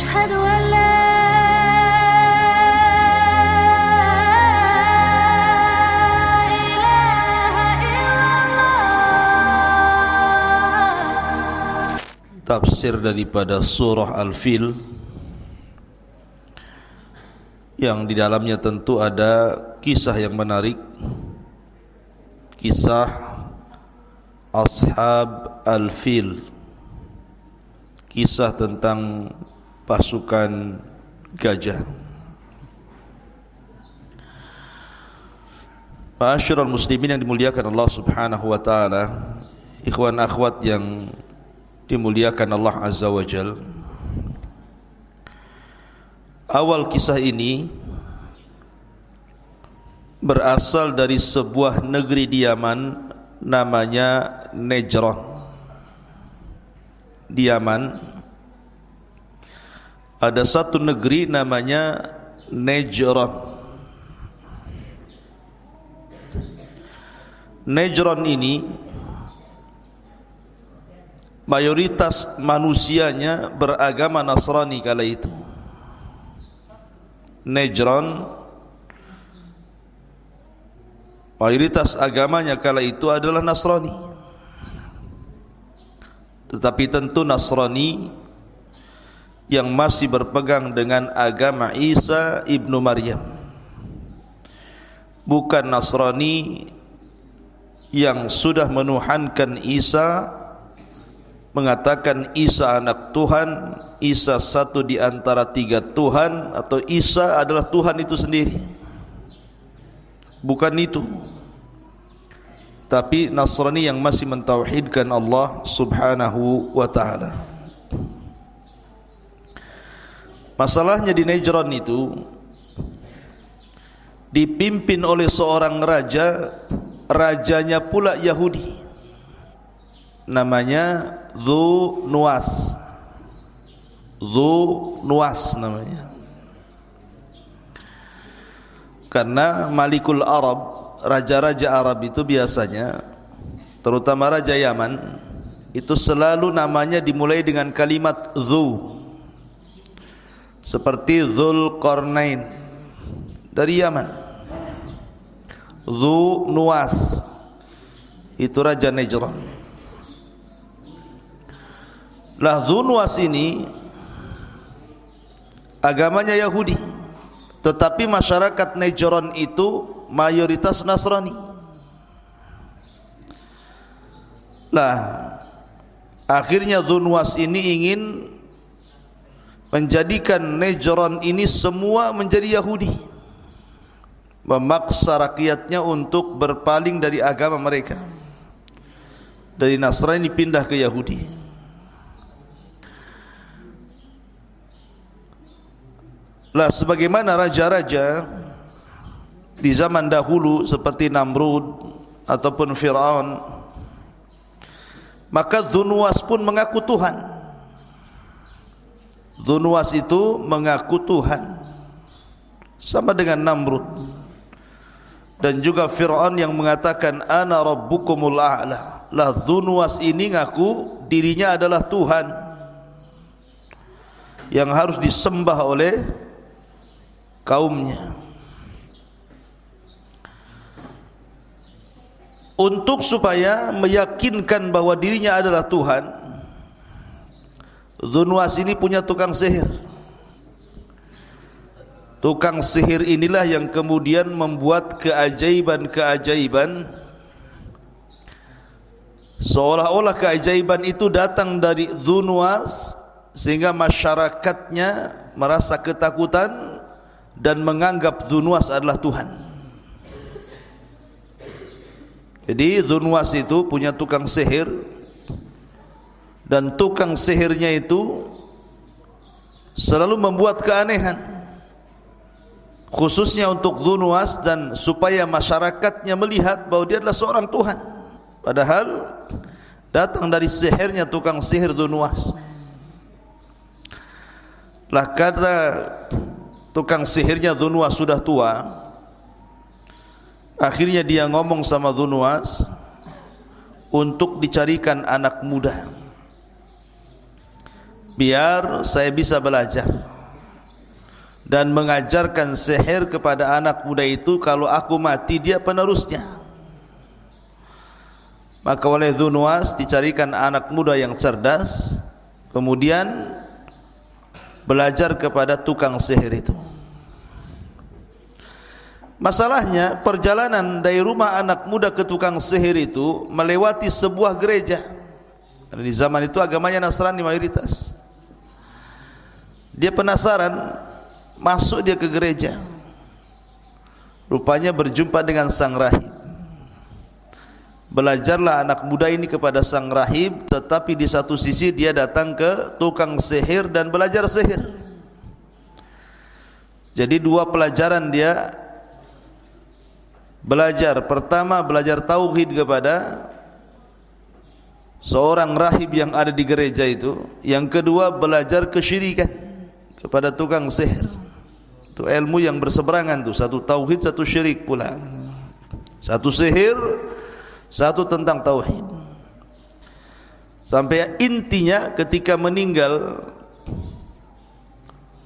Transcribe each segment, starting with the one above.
أشهد أن لا tafsir daripada surah Al-Fil yang di dalamnya tentu ada kisah yang menarik, kisah Ashab Al-Fil, kisah tentang pasukan gajah. Ma'asyiral muslimin yang dimuliakan Allah Subhanahu wa taala, ikhwan akhwat yang dimuliakan Allah Azza wa Jal. Awal kisah ini berasal dari sebuah negeri di Yaman namanya Najran. Di Yaman ada satu negeri namanya Najran. Najran ini mayoritas manusianya beragama Nasrani kala itu. Najran mayoritas agamanya kala itu adalah Nasrani. Tetapi tentu Nasrani yang masih berpegang dengan agama Isa ibnu Maryam, bukan Nasrani yang sudah menuhankan Isa, mengatakan Isa anak Tuhan, Isa satu di antara tiga Tuhan, atau Isa adalah Tuhan itu sendiri. Bukan itu. Tapi Nasrani yang masih mentauhidkan Allah Subhanahu wa taala. Masalahnya di Najran itu dipimpin oleh seorang raja, rajanya pula Yahudi, namanya Dzu Nuwas. Dzu Nuwas namanya. Karena Malikul Arab, raja-raja Arab itu biasanya, terutama raja Yaman, itu selalu namanya dimulai dengan kalimat Dzu. Seperti Dzulqarnain dari Yaman. Dzu Nuwas itu raja Najran. Lah Dzu Nuwas ini agamanya Yahudi, tetapi masyarakat Najran itu mayoritas Nasrani. Lah akhirnya Dzu Nuwas ini ingin menjadikan Najran ini semua menjadi Yahudi, memaksa rakyatnya untuk berpaling dari agama mereka, dari Nasrani pindah ke Yahudi. Lah sebagaimana raja-raja di zaman dahulu seperti Namrud ataupun Fir'aun, maka Dzu Nuwas pun mengaku Tuhan. Dzu Nuwas itu mengaku Tuhan, sama dengan Namrud. Dan juga Fir'aun yang mengatakan ana rabbukumul a'la. Lah Dzu Nuwas ini ngaku dirinya adalah Tuhan yang harus disembah oleh kaumnya. Untuk supaya meyakinkan bahwa dirinya adalah Tuhan, Dzu Nuwas ini punya tukang sihir. Tukang sihir inilah yang kemudian membuat keajaiban-keajaiban, seolah-olah keajaiban itu datang dari Dzu Nuwas, sehingga masyarakatnya merasa ketakutan dan menganggap Dzu Nuwas adalah Tuhan. Jadi Dzu Nuwas itu punya tukang sihir, dan tukang sihirnya itu selalu membuat keanehan, khususnya untuk Dzu Nuwas, dan supaya masyarakatnya melihat bahwa dia adalah seorang Tuhan, padahal datang dari sihirnya tukang sihir Dzu Nuwas. Lah kata tukang sihirnya Dzu Nuwas sudah tua, akhirnya dia ngomong sama Dzu Nuwas untuk dicarikan anak muda. biar saya bisa belajar dan mengajarkan sihir kepada anak muda itu. Kalau aku mati, dia penerusnya. Maka oleh Dzunwas dicarikan anak muda yang cerdas, kemudian belajar kepada tukang sihir itu. Masalahnya, perjalanan dari rumah anak muda ke tukang sihir itu melewati sebuah gereja. Karena di zaman itu agamanya Nasrani mayoritas. Dia penasaran, masuk dia ke gereja. Rupanya berjumpa dengan sang rahib. Belajarlah anak muda ini kepada sang rahib, tetapi di satu sisi dia datang ke tukang sihir dan belajar sihir. Jadi dua pelajaran dia belajar. Pertama, belajar tauhid kepada seorang rahib yang ada di gereja itu. Yang kedua, belajar kesyirikan kepada tukang sihir. Itu ilmu yang berseberangan tuh, satu tauhid, satu syirik pula. Satu sihir, satu tentang tauhid. Sampai intinya ketika meninggal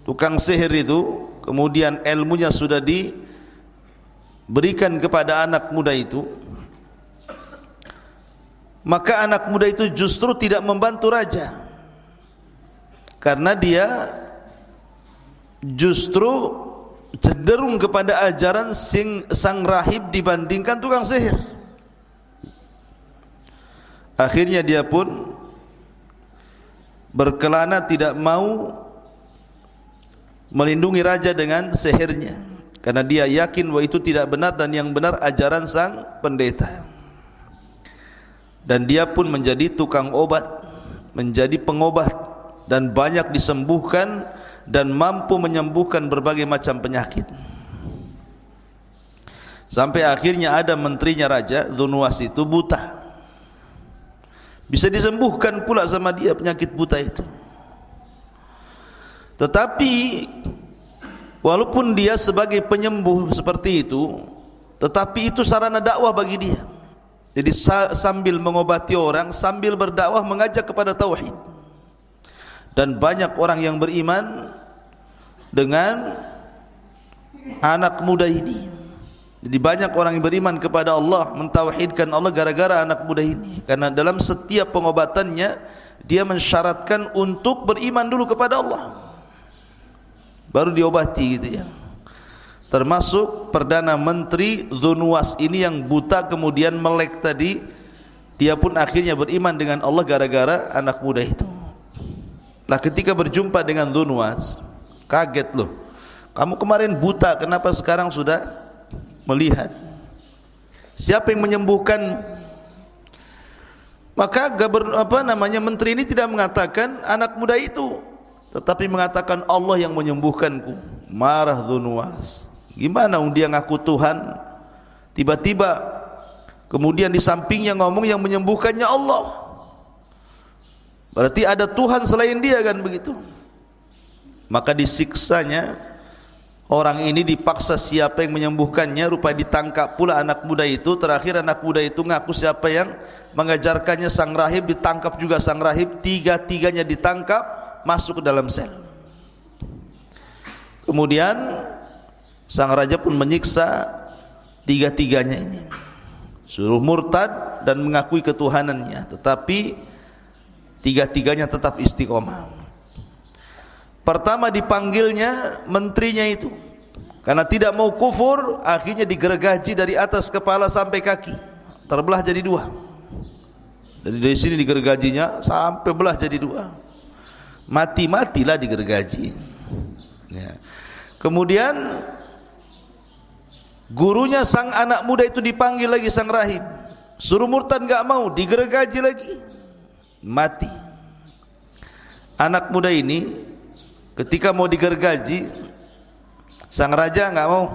tukang sihir itu, kemudian ilmunya sudah diberikan kepada anak muda itu, maka anak muda itu justru tidak membantu raja, karena dia justru cenderung kepada ajaran sang rahib dibandingkan tukang sihir. Akhirnya dia pun berkelana tidak mau melindungi raja dengan sihirnya, karena dia yakin bahwa itu tidak benar dan yang benar ajaran sang pendeta. Dan dia pun menjadi tukang obat, menjadi pengobat, dan banyak disembuhkan dan mampu menyembuhkan berbagai macam penyakit. Sampai akhirnya ada menterinya raja, Dzunwas itu buta. Bisa disembuhkan pula sama dia penyakit buta itu. Tetapi walaupun dia sebagai penyembuh seperti itu, tetapi itu sarana dakwah bagi dia. Jadi sambil mengobati orang, sambil berdakwah mengajak kepada tauhid. Dan banyak orang yang beriman dengan anak muda ini. Jadi banyak orang yang beriman kepada Allah, mentauhidkan Allah gara-gara anak muda ini. Karena dalam setiap pengobatannya dia mensyaratkan untuk beriman dulu kepada Allah, baru diobati gitu ya. Termasuk Perdana Menteri Dzunwas ini yang buta kemudian melek tadi, dia pun akhirnya beriman dengan Allah gara-gara anak muda itu. Lah ketika berjumpa dengan Dzunwas, kaget loh, kamu kemarin buta, kenapa sekarang sudah melihat? Siapa yang menyembuhkan? Maka menteri ini tidak mengatakan anak muda itu, tetapi mengatakan Allah yang menyembuhkanku. Marah Dzunwas. Gimana dia ngaku Tuhan, tiba-tiba kemudian di sampingnya ngomong yang menyembuhkannya Allah. Berarti ada Tuhan selain dia, kan begitu. Maka disiksanya orang ini, dipaksa siapa yang menyembuhkannya. Rupanya ditangkap pula anak muda itu. Terakhir anak muda itu ngaku siapa yang mengajarkannya sang rahib, ditangkap juga sang rahib. Tiga-tiganya ditangkap, masuk ke dalam sel. Kemudian sang raja pun menyiksa tiga-tiganya ini, suruh murtad dan mengakui ketuhanannya, tetapi tiga-tiganya tetap istiqomah. Pertama dipanggilnya menterinya itu, karena tidak mau kufur, akhirnya digergaji dari atas kepala sampai kaki, terbelah jadi dua. Dari sini digergajinya sampai belah jadi dua, mati-matilah digergaji ya. Kemudian gurunya sang anak muda itu dipanggil lagi sang rahib, suruh murtad enggak mau, digergaji lagi, mati. Anak muda ini ketika mau digergaji, sang raja enggak mau.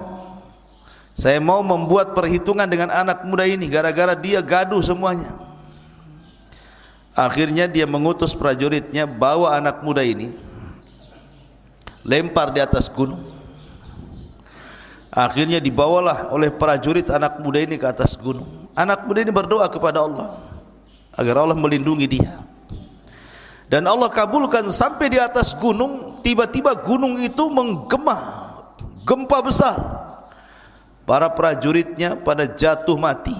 Saya mau membuat perhitungan dengan anak muda ini, gara-gara dia gaduh semuanya. Akhirnya dia mengutus prajuritnya, bawa anak muda ini, lempar di atas gunung. Akhirnya dibawalah oleh prajurit anak muda ini ke atas gunung. Anak muda ini berdoa kepada Allah agar Allah melindungi dia. Dan Allah kabulkan sampai di atas gunung. Tiba-tiba gunung itu menggema, gempa besar. Para prajuritnya pada jatuh mati.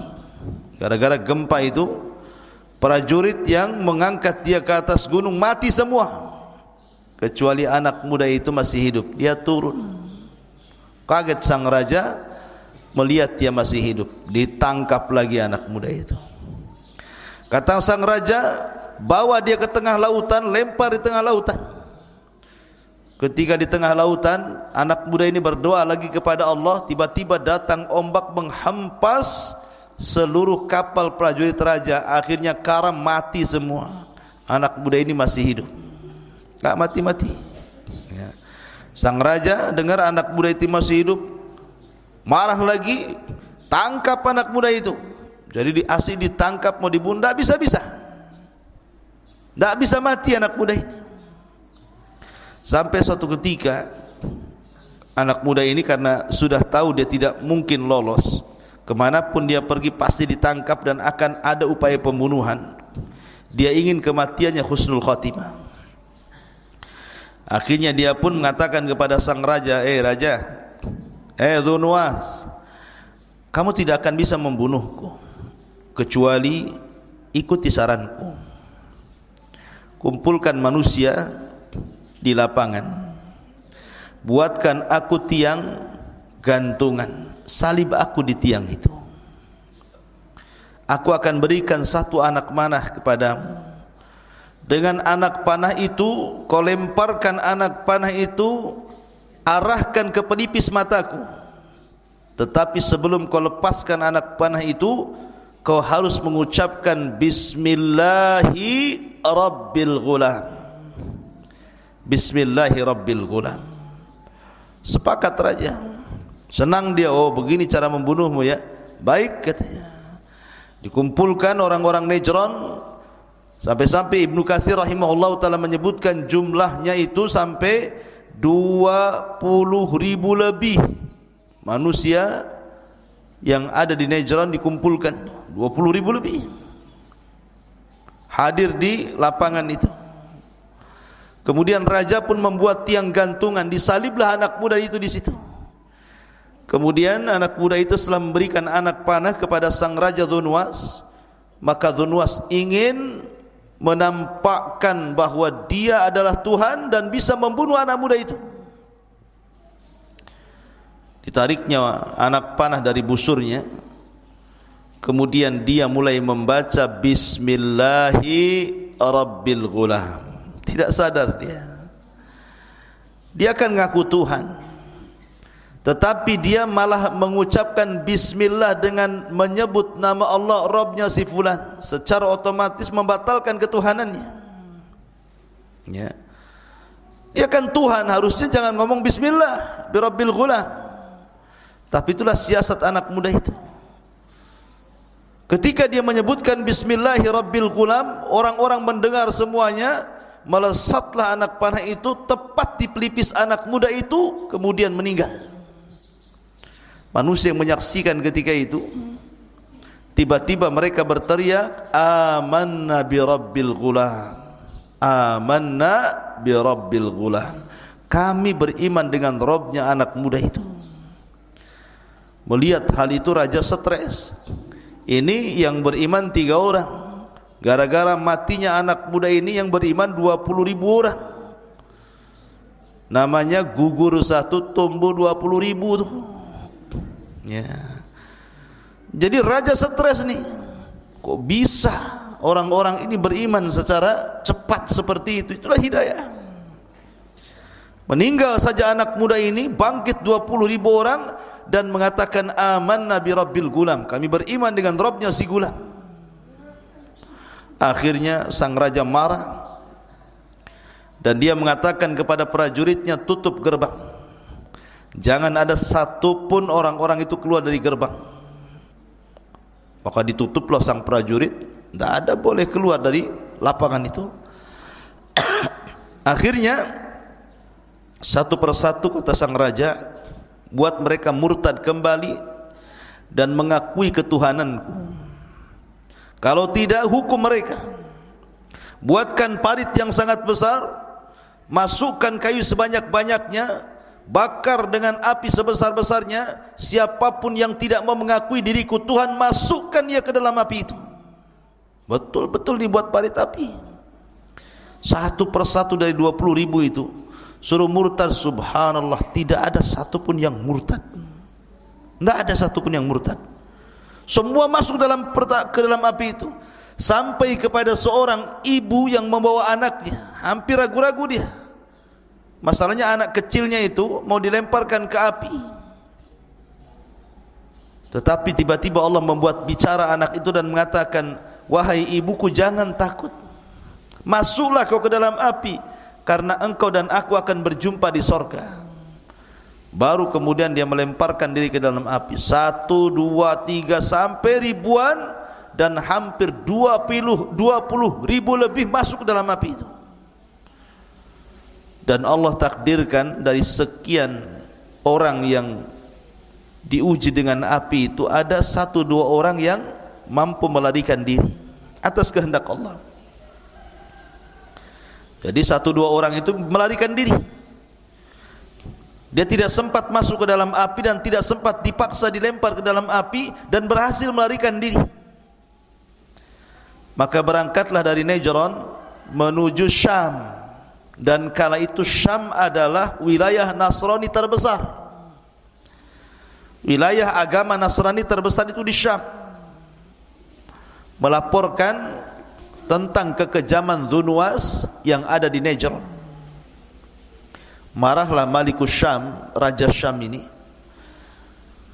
Gara-gara gempa itu, prajurit yang mengangkat dia ke atas gunung mati semua. Kecuali anak muda itu masih hidup. Dia turun. Kaget sang raja melihat dia masih hidup. Ditangkap lagi anak muda itu. Kata sang raja, bawa dia ke tengah lautan, lempar di tengah lautan. Ketika di tengah lautan, anak muda ini berdoa lagi kepada Allah. Tiba-tiba datang ombak menghampas seluruh kapal prajurit raja. Akhirnya karam, mati semua. Anak muda ini masih hidup, tak mati-mati. Ya. Sang raja dengar anak muda itu masih hidup, marah lagi, tangkap anak muda itu. Jadi asli ditangkap, mau dibunuh, tak bisa-bisa, tak bisa mati anak muda ini. Sampai suatu ketika anak muda ini karena sudah tahu dia tidak mungkin lolos, kemanapun dia pergi pasti ditangkap dan akan ada upaya pembunuhan. Dia ingin kematiannya husnul khotimah. Akhirnya dia pun mengatakan kepada sang raja, raja, Dhunwas, kamu tidak akan bisa membunuhku kecuali ikuti saranku. Kumpulkan manusia di lapangan, buatkan aku tiang gantungan, salib aku di tiang itu. Aku akan berikan satu anak panah kepadamu. Dengan anak panah itu, kau lemparkan anak panah itu, arahkan ke pelipis mataku. Tetapi sebelum kau lepaskan anak panah itu, kau harus mengucapkan Bismillahi Rabbil Ghulam. Bismillahi Rabbil Ghulam. Sepakat raja. Senang dia, oh begini cara membunuhmu ya. Baik katanya. Dikumpulkan orang-orang Najran. Sampai-sampai Ibnu Katsir rahimahullah ta'ala menyebutkan jumlahnya itu sampai 20.000 lebih manusia yang ada di Najran dikumpulkan. 20.000 lebih hadir di lapangan itu. Kemudian raja pun membuat tiang gantungan, disaliblah anak muda itu di situ. Kemudian anak muda itu setelah memberikan anak panah kepada sang raja Dhunwas, maka Dhunwas ingin menampakkan bahwa dia adalah Tuhan dan bisa membunuh anak muda itu. Ditariknya anak panah dari busurnya. Kemudian dia mulai membaca Bismillahi Rabbil Ghulam. Tidak sadar dia akan ngaku Tuhan, tetapi dia malah mengucapkan Bismillah dengan menyebut nama Allah, Rabbnya si fulan, secara otomatis membatalkan ketuhanannya. Ya. Dia kan Tuhan, harusnya jangan ngomong Bismillah Birabbil Ghulam. Tapi itulah siasat anak muda itu. Ketika dia menyebutkan Bismillahi Rabbil Ghulam, orang-orang mendengar semuanya, melesatlah anak panah itu tepat di pelipis anak muda itu, kemudian meninggal. Manusia yang menyaksikan ketika itu, tiba-tiba mereka berteriak, Amanna bi Rabbil Ghulam, Amanna bi Rabbil Ghulam. Kami beriman dengan Rabbnya anak muda itu. Melihat hal itu raja stres. Ini yang beriman 3 orang, gara-gara matinya anak muda ini yang beriman 20.000 orang. Namanya gugur satu, tumbuh 20.000 tuh. Ya. Jadi raja stres nih. Kok bisa orang-orang ini beriman secara cepat seperti itu? Itulah hidayah. Meninggal saja anak muda ini, bangkit 20.000 orang dan mengatakan amanna bi Rabbil Ghulam, kami beriman dengan Rabbnya si gulam. Akhirnya sang raja marah dan dia mengatakan kepada prajuritnya, tutup gerbang, jangan ada satupun orang-orang itu keluar dari gerbang. Maka ditutuplah sang prajurit, tidak ada boleh keluar dari lapangan itu. Akhirnya satu persatu kata sang raja, buat mereka murtad kembali dan mengakui ketuhananku. Kalau tidak, hukum mereka. buatkan parit yang sangat besar, masukkan kayu sebanyak-banyaknya, bakar dengan api sebesar-besarnya. Siapapun yang tidak mau mengakui diriku Tuhan, masukkan dia ke dalam api itu. Betul-betul dibuat parit api. Satu persatu dari 20.000 itu suruh murtad. Subhanallah, tidak ada satupun yang murtad. Tidak ada satupun yang murtad. Semua masuk ke dalam api itu. Sampai kepada seorang ibu yang membawa anaknya, hampir ragu-ragu dia. Masalahnya anak kecilnya itu mau dilemparkan ke api. Tetapi tiba-tiba Allah membuat bicara anak itu dan mengatakan, wahai ibuku, jangan takut, masuklah kau ke dalam api, karena engkau dan aku akan berjumpa di sorga. Baru kemudian dia melemparkan diri ke dalam api. 1, 2, 3 sampai ribuan, dan hampir 20.000 lebih masuk ke dalam api itu. Dan Allah takdirkan dari sekian orang yang diuji dengan api itu, ada 1-2 orang yang mampu melarikan diri atas kehendak Allah. Jadi 1-2 orang itu melarikan diri. Dia tidak sempat masuk ke dalam api dan tidak sempat dipaksa dilempar ke dalam api, dan berhasil melarikan diri. Maka berangkatlah dari Najran menuju Syam, dan kala itu Syam adalah wilayah Nasrani terbesar. Wilayah agama Nasrani terbesar itu di Syam. Melaporkan tentang kekejaman Dzunwas yang ada di Najran. Marahlah Malikus Syam, Raja Syam ini,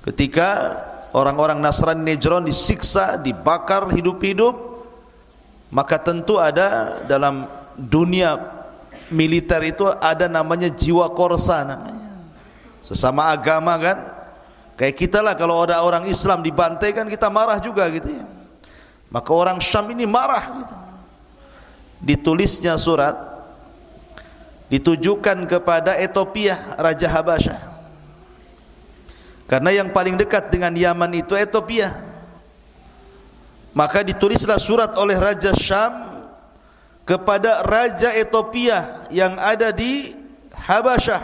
ketika orang-orang Nasrani Najran disiksa, dibakar hidup-hidup. Maka tentu ada dalam dunia militer itu ada namanya jiwa korsa namanya. Sesama agama kan, kayak kita lah, kalau ada orang Islam dibantai kan kita marah juga gitu ya. Maka orang Syam ini marah gitu. Ditulisnya surat, ditujukan kepada Ethiopia, Raja Habasyah. Karena yang paling dekat dengan Yaman itu Ethiopia. Maka ditulislah surat oleh Raja Syam kepada Raja Ethiopia yang ada di Habasyah,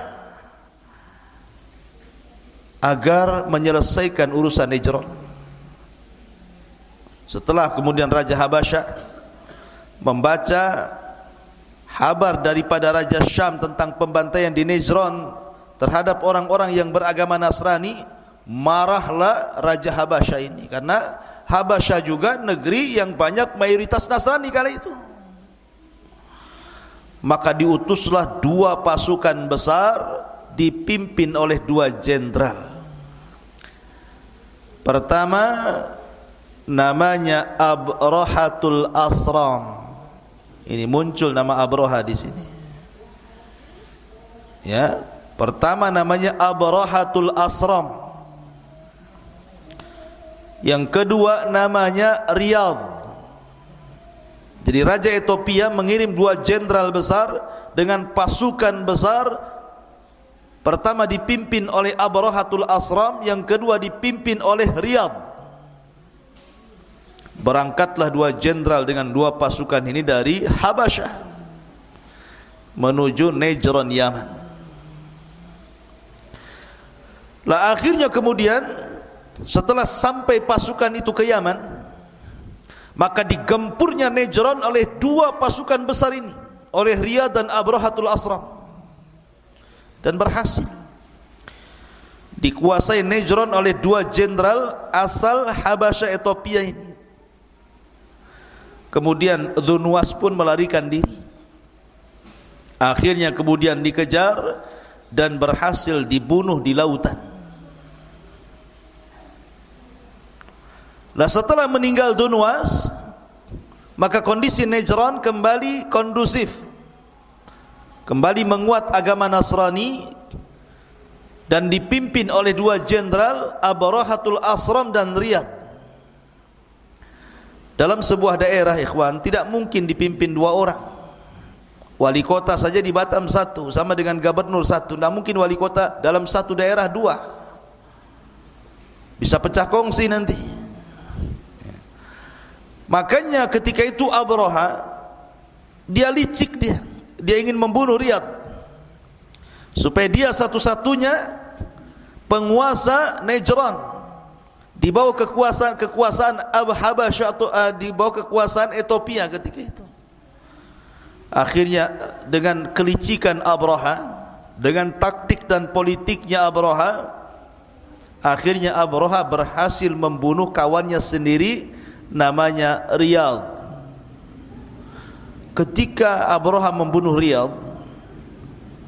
agar menyelesaikan urusan Najran. Setelah kemudian Raja Habasyah membaca kabar daripada Raja Syam tentang pembantaian di Najran terhadap orang-orang yang beragama Nasrani, marahlah Raja Habasyah ini, karena Habasyah juga negeri yang banyak mayoritas Nasrani kala itu. Maka diutuslah 2 pasukan besar dipimpin oleh 2 jenderal. Pertama namanya Abrahatul Asram. Ini muncul nama Abraha di sini. Ya, pertama namanya Abrahatul Asram. Yang kedua namanya Riyadh. Jadi Raja Ethiopia mengirim 2 jenderal besar dengan pasukan besar. Pertama dipimpin oleh Abrahatul Asram, yang kedua dipimpin oleh Riyadh. Berangkatlah 2 jenderal dengan 2 pasukan ini dari Habasyah menuju Najran, Yaman. Lah akhirnya kemudian setelah sampai pasukan itu ke Yaman, maka digempurnya Najran oleh 2 pasukan besar ini, oleh Riyadh dan Abrahatul Asram, dan berhasil dikuasai Najran oleh 2 jenderal asal Habasyah Ethiopia ini. Kemudian Dzunwas pun melarikan diri. Akhirnya kemudian dikejar dan berhasil dibunuh di lautan. Nah, setelah meninggal Dzunwas, maka kondisi Najran kembali kondusif, kembali menguat agama Nasrani, dan dipimpin oleh 2 jenderal, Abrahatul Asram dan Riyadh. Dalam sebuah daerah, ikhwan, tidak mungkin dipimpin 2 orang. Wali kota saja di Batam 1 sama dengan gubernur 1. Tidak mungkin wali kota dalam satu daerah 2. Bisa pecah kongsi nanti. Makanya ketika itu Abraha Dia licik, dia ingin membunuh Riyadh supaya dia satu-satunya penguasa Najran di bawah kekuasaan Habasyah atau di bawah kekuasaan Ethiopia ketika itu. Akhirnya dengan kelicikan Abraha, dengan taktik dan politiknya Abraha, akhirnya Abraha berhasil membunuh kawannya sendiri namanya Riyadh. Ketika Abraha membunuh Riyadh,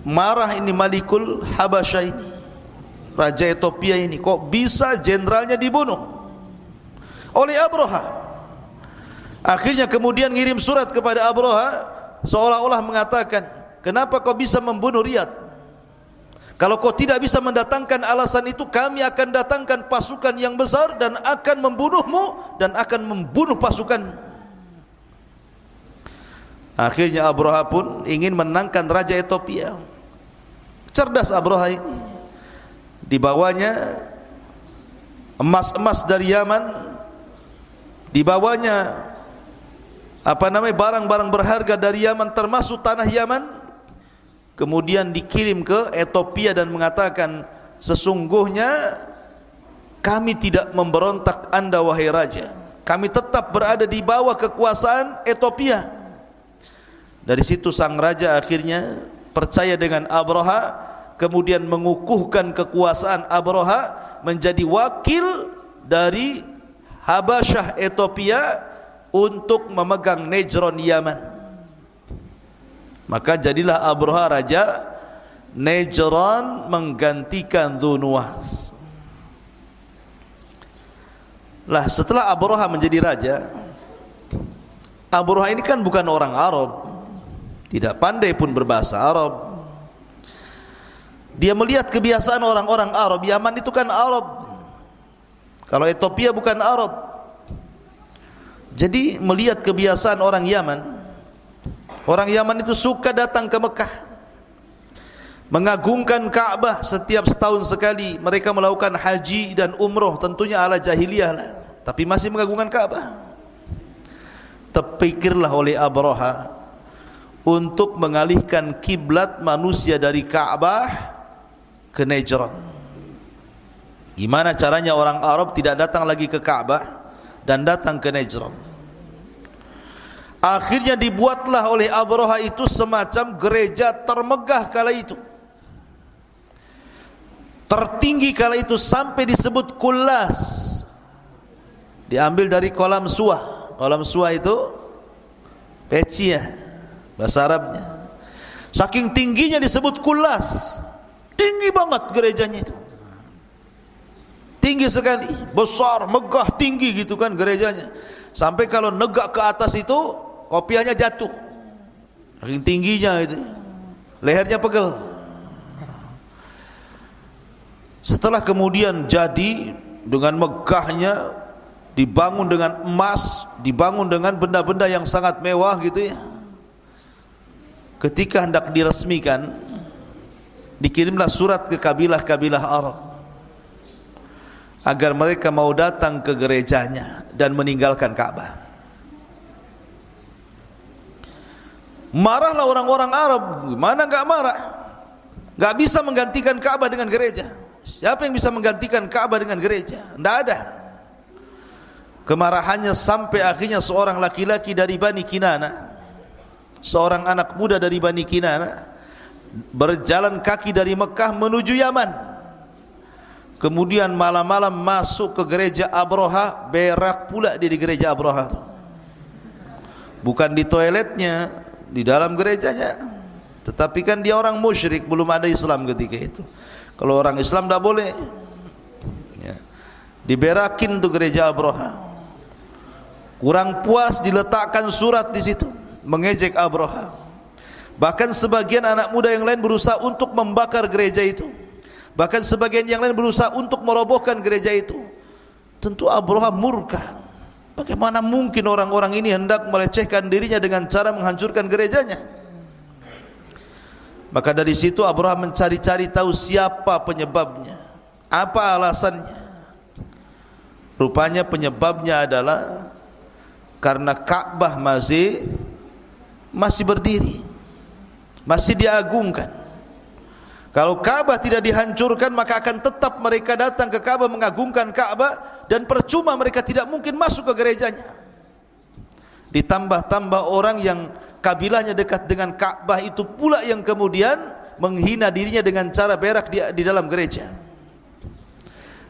marah ini Malikul Habasyah ini, Raja Ethiopia ini, kok bisa jenderalnya dibunuh oleh Abraha. Akhirnya kemudian ngirim surat kepada Abraha, seolah-olah mengatakan, kenapa kau bisa membunuh Riyadh? Kalau kau tidak bisa mendatangkan alasan itu, kami akan datangkan pasukan yang besar dan akan membunuhmu dan akan membunuh pasukanmu. Akhirnya Abraha pun ingin menangkan Raja Ethiopia. Cerdas Abraha ini. Dibawanya emas-emas dari Yaman, dibawanya barang-barang berharga dari Yaman, termasuk tanah Yaman. Kemudian dikirim ke Ethiopia dan mengatakan, sesungguhnya kami tidak memberontak Anda wahai raja, kami tetap berada di bawah kekuasaan Ethiopia. Dari situ sang raja akhirnya percaya dengan Abraha, kemudian mengukuhkan kekuasaan Abraha menjadi wakil dari Habasyah Ethiopia untuk memegang Najran Yaman. Maka jadilah Abraha raja Najran menggantikan Dzunnuwas. Lah setelah Abraha menjadi raja, Abraha ini kan bukan orang Arab, tidak pandai pun berbahasa Arab. Dia melihat kebiasaan orang-orang Arab. Yaman itu kan Arab, kalau Ethiopia bukan Arab. Jadi melihat kebiasaan orang Yaman. Orang Yaman itu suka datang ke Mekah, mengagungkan Ka'bah setiap setahun sekali. Mereka melakukan haji dan umroh, tentunya ala jahiliyah lah, tapi masih mengagungkan Ka'bah. Terpikirlah oleh Abraha untuk mengalihkan kiblat manusia dari Ka'bah ke Najran. Gimana caranya orang Arab tidak datang lagi ke Ka'bah dan datang ke Najran? Akhirnya dibuatlah oleh Abraha itu semacam gereja termegah kala itu, tertinggi kala itu, sampai disebut Kullas. Diambil dari kolam suah. Kolam suah itu peci ya, bahasa Arabnya. Saking tingginya disebut Kullas. Tinggi banget gerejanya itu, tinggi sekali, besar, megah, tinggi gitu kan gerejanya. Sampai kalau negak ke atas itu kopiahnya jatuh, saking tingginya itu, lehernya pegel. Setelah kemudian jadi dengan megahnya, dibangun dengan emas, dibangun dengan benda-benda yang sangat mewah gitu ya. Ketika hendak diresmikan, dikirimlah surat ke kabilah-kabilah Arab agar mereka mau datang ke gerejanya dan meninggalkan Ka'bah. Marahlah orang-orang Arab. Gimana enggak marah? Enggak bisa menggantikan Ka'bah dengan gereja. Siapa yang bisa menggantikan Ka'bah dengan gereja? Tidak ada. Kemarahannya sampai akhirnya seorang laki-laki dari Bani Kinana, seorang anak muda dari Bani Kinana, berjalan kaki dari Mekah menuju Yaman. Kemudian malam-malam masuk ke gereja Abraha, berak pula dia di gereja Abraha. Bukan di toiletnya, di dalam gerejanya. Tetapi kan dia orang musyrik, belum ada Islam ketika itu. Kalau orang Islam tidak boleh ya. Diberakin tuh gereja Abraha. Kurang puas diletakkan surat di situ mengejek Abraha. Bahkan sebagian anak muda yang lain berusaha untuk membakar gereja itu. Bahkan sebagian yang lain berusaha untuk merobohkan gereja itu. Tentu Abraha murka. Bagaimana mungkin orang-orang ini hendak melecehkan dirinya dengan cara menghancurkan gerejanya? Maka dari situ Abraha mencari-cari tahu siapa penyebabnya, apa alasannya. Rupanya penyebabnya adalah karena Ka'bah masih masih berdiri, masih diagungkan. Kalau Ka'bah tidak dihancurkan, maka akan tetap mereka datang ke Ka'bah mengagungkan Ka'bah, dan percuma mereka tidak mungkin masuk ke gerejanya. Ditambah-tambah orang yang kabilahnya dekat dengan Ka'bah itu pula yang kemudian menghina dirinya dengan cara berak di dalam gereja.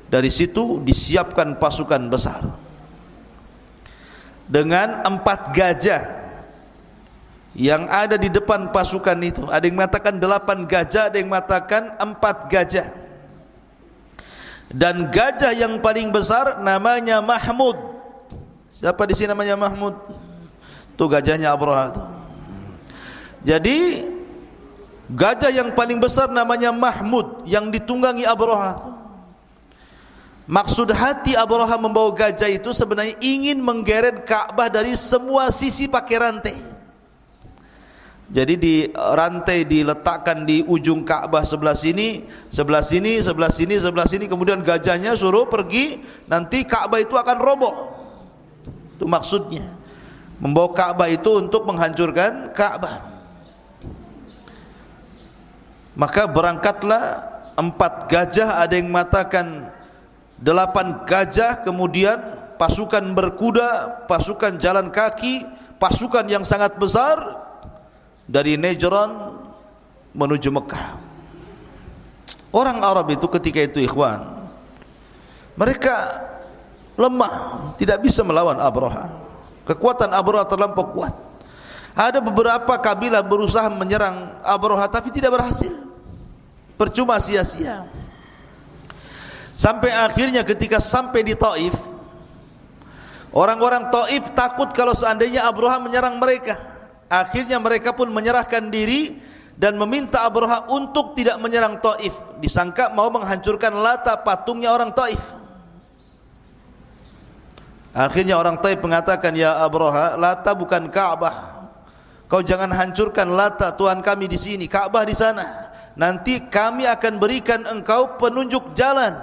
Dari situ disiapkan pasukan besar dengan 4 gajah yang ada di depan pasukan itu. Ada yang mengatakan 8 gajah, ada yang mengatakan 4 gajah. Dan gajah yang paling besar namanya Mahmud. Siapa di sini namanya Mahmud? Itu gajahnya Abraha itu. Jadi gajah yang paling besar namanya Mahmud, yang ditunggangi Abraha. Maksud hati Abraha membawa gajah itu sebenarnya ingin menggeret Ka'bah dari semua sisi pakai rantai. Jadi di rantai diletakkan di ujung Ka'bah sebelah sini, sebelah sini, sebelah sini, sebelah sini. Kemudian gajahnya suruh pergi, nanti Ka'bah itu akan roboh. Itu maksudnya, membawa Ka'bah itu untuk menghancurkan Ka'bah. Maka berangkatlah 4 gajah, ada yang mengatakan 8 gajah, kemudian pasukan berkuda, pasukan jalan kaki, pasukan yang sangat besar dari Najran menuju Mekah. Orang Arab itu ketika itu, ikhwan, mereka lemah, tidak bisa melawan Abraha. Kekuatan Abraha terlampau kuat. Ada beberapa kabilah berusaha menyerang Abraha tapi tidak berhasil. Percuma, sia-sia. Sampai akhirnya ketika sampai di Taif, orang-orang Taif takut kalau seandainya Abraha menyerang mereka. Akhirnya mereka pun menyerahkan diri dan meminta Abraha untuk tidak menyerang Taif. Disangka mau menghancurkan Lata, patungnya orang Taif. Akhirnya orang Taif mengatakan, ya Abraha, Lata bukan Ka'bah. Kau jangan hancurkan Lata, Tuhan kami di sini, Ka'bah di sana. Nanti kami akan berikan engkau penunjuk jalan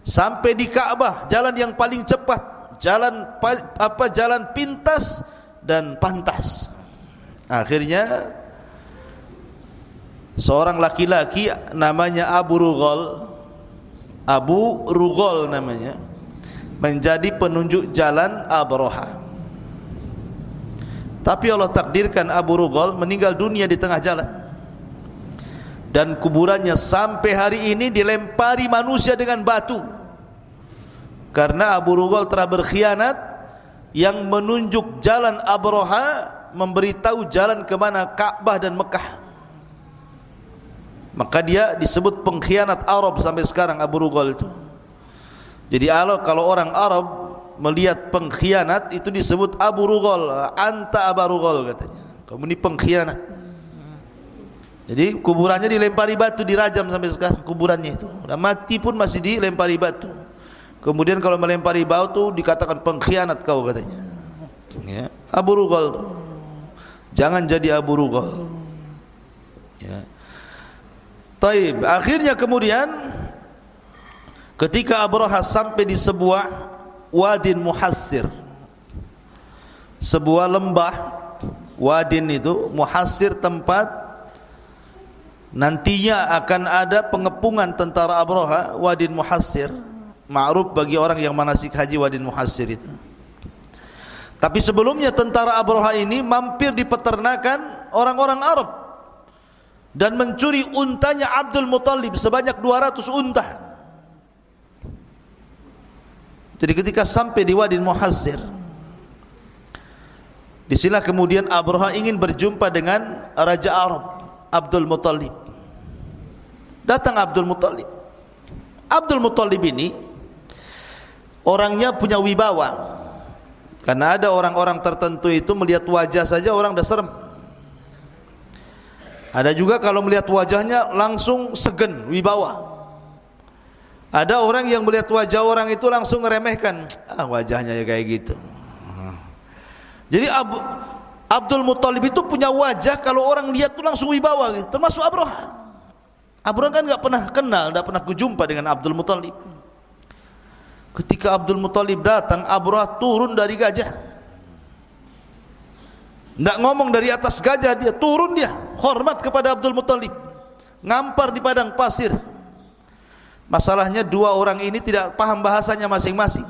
sampai di Ka'bah, jalan yang paling cepat, jalan pintas dan pantas. Akhirnya seorang laki-laki namanya Abu Rughal namanya, menjadi penunjuk jalan Abraha. Tapi Allah takdirkan Abu Rughal meninggal dunia di tengah jalan, dan kuburannya sampai hari ini dilempari manusia dengan batu, karena Abu Rughal telah berkhianat. Yang menunjuk jalan Abraha memberitahu jalan ke mana Ka'bah dan Mekah. Maka dia disebut pengkhianat Arab sampai sekarang, Abu Rughal itu. Jadi kalau orang Arab melihat pengkhianat itu disebut Abu Rughal, anta Abu Rughal katanya, kamu ini pengkhianat. Jadi kuburannya dilempari batu, dirajam sampai sekarang kuburannya itu. Udah mati pun masih dilempari batu. Kemudian kalau melempari batu dikatakan pengkhianat kau katanya. Ya, Abu Rughal itu. Jangan jadi Abu Rughal. Ya. Taib. Akhirnya kemudian ketika Abraha sampai di sebuah wadin muhassir, sebuah lembah, wadin itu muhassir, tempat nantinya akan ada pengepungan tentara Abraha. Wadin muhassir ma'ruf bagi orang yang manasik haji, wadin muhassir itu. Tapi sebelumnya tentara Abraha ini mampir di peternakan orang-orang Arab dan mencuri untanya Abdul Muttalib sebanyak 200 unta. Jadi ketika sampai di wadin muhassir, disinilah kemudian Abraha ingin berjumpa dengan Raja Arab, Abdul Muttalib. Datang Abdul Muttalib. Abdul Muttalib ini orangnya punya wibawa, karena ada orang-orang tertentu itu melihat wajah saja orang dah serem. Ada juga kalau melihat wajahnya langsung segen, wibawa. Ada orang yang melihat wajah orang itu langsung meremehkan, wajahnya ya kayak gitu. Jadi Abdul Muttalib itu punya wajah kalau orang lihat itu langsung wibawa gitu. Termasuk Abraha. Abraha kan enggak pernah kenal, enggak pernah berjumpa dengan Abdul Muttalib. Ketika Abdul Muttalib datang, Abraha turun dari gajah. Tidak ngomong dari atas gajah, dia turun, dia hormat kepada Abdul Muttalib, ngampar di padang pasir. Masalahnya dua orang ini tidak paham bahasanya masing-masing.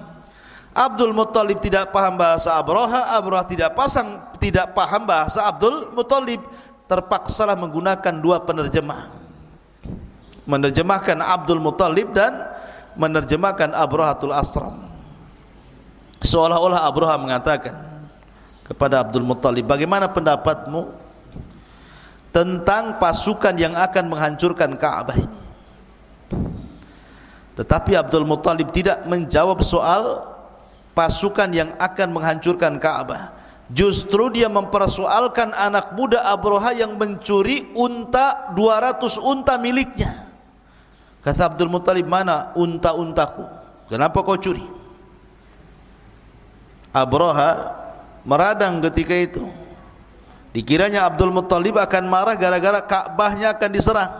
Abdul Muttalib tidak paham bahasa Abraha, Abraha tidak paham bahasa Abdul Muttalib. Terpaksalah menggunakan dua penerjemah, menerjemahkan Abdul Muttalib dan menerjemahkan Abrahatul Asram. Seolah-olah Abraha mengatakan kepada Abdul Muttalib, bagaimana pendapatmu tentang pasukan yang akan menghancurkan Ka'bah ini? Tetapi Abdul Muttalib tidak menjawab soal pasukan yang akan menghancurkan Ka'bah. Justru dia mempersoalkan anak muda Abraha yang mencuri unta, 200 unta miliknya. Kata Abdul Muttalib, mana unta-untaku? Kenapa kau curi? Abraha meradang ketika itu. Dikiranya Abdul Muttalib akan marah gara-gara Ka'bahnya akan diserang.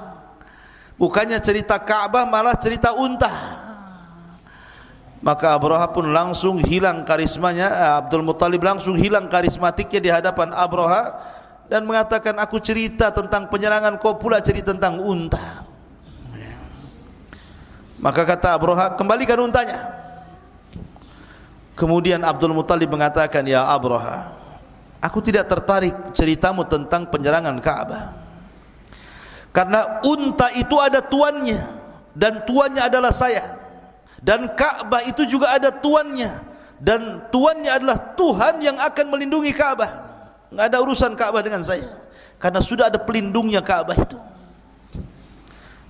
Bukannya cerita Ka'bah, malah cerita unta. Maka Abraha pun langsung hilang karismanya. Abdul Muttalib langsung hilang karismatiknya di hadapan Abraha dan mengatakan, aku cerita tentang penyerangan, kau pula cerita tentang unta. Maka kata Abraha, kembalikan untanya. Kemudian Abdul Muttalib mengatakan, ya Abraha, aku tidak tertarik ceritamu tentang penyerangan Ka'bah, karena unta itu ada tuannya, dan tuannya adalah saya. Dan Ka'bah itu juga ada tuannya, dan tuannya adalah Tuhan yang akan melindungi Ka'bah. Enggak ada urusan Ka'bah dengan saya, karena sudah ada pelindungnya Ka'bah itu.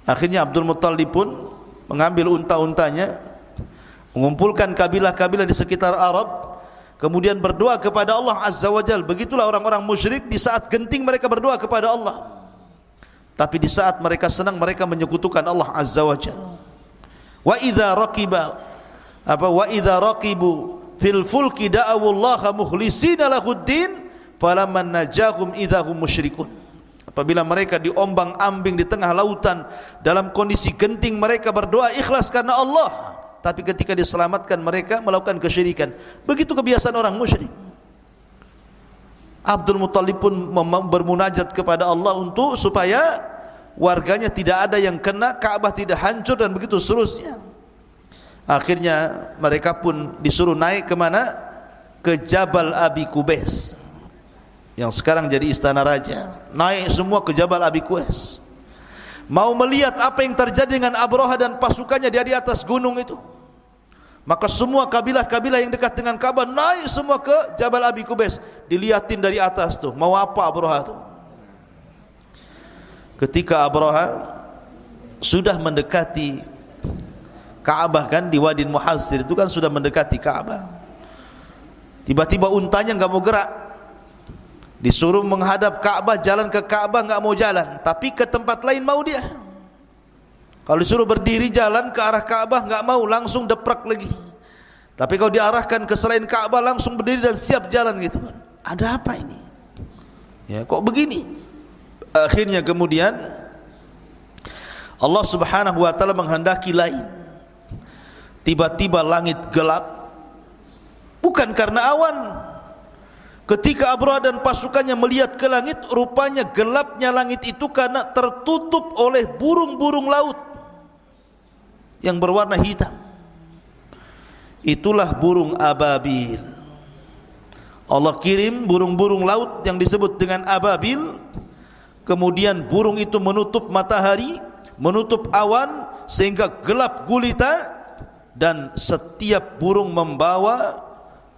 Akhirnya Abdul Muttalib pun mengambil unta-untanya, mengumpulkan kabilah-kabilah di sekitar Arab, kemudian berdoa kepada Allah Azza wa Jalla. Begitulah orang-orang musyrik, di saat genting mereka berdoa kepada Allah, tapi di saat mereka senang mereka menyekutukan Allah Azza wa Jalla. Wa idza raqibu fil fulki da'awullaha mukhlishina lahuddin falamman najahum idzahum musyrikun. Apabila mereka diombang-ambing di tengah lautan dalam kondisi genting, mereka berdoa ikhlas karena Allah, tapi ketika diselamatkan mereka melakukan kesyirikan. Begitu kebiasaan orang musyrik. Abdul Muttalib pun bermunajat kepada Allah untuk supaya warganya tidak ada yang kena, Ka'bah tidak hancur, dan begitu seterusnya. Akhirnya mereka pun disuruh naik ke mana? Ke Jabal Abi Qubais, yang sekarang jadi istana raja. Naik semua ke Jabal Abi Qubais, mau melihat apa yang terjadi dengan Abraha dan pasukannya di atas gunung itu. Maka semua kabilah-kabilah yang dekat dengan Ka'bah naik semua ke Jabal Abi Qubais, dilihatin dari atas tuh, mau apa Abraha tuh. Ketika Abraha sudah mendekati Ka'bah, kan di Wadi Muhassir itu kan sudah mendekati Ka'bah, tiba-tiba untanya enggak mau gerak. Disuruh menghadap Ka'bah, jalan ke Ka'bah enggak mau jalan, tapi ke tempat lain mau dia. Kalau disuruh berdiri jalan ke arah Ka'bah enggak mau, langsung deprak lagi. Tapi kalau diarahkan ke selain Ka'bah langsung berdiri dan siap jalan gitu kan. Ada apa ini? Ya, kok begini? Akhirnya kemudian Allah Subhanahu wa taala menghendaki lain. Tiba-tiba langit gelap, bukan karena awan. Ketika Abraha dan pasukannya melihat ke langit, rupanya gelapnya langit itu karena tertutup oleh burung-burung laut yang berwarna hitam. Itulah burung ababil. Allah kirim burung-burung laut yang disebut dengan ababil. Kemudian burung itu menutup matahari, menutup awan, sehingga gelap gulita, dan setiap burung membawa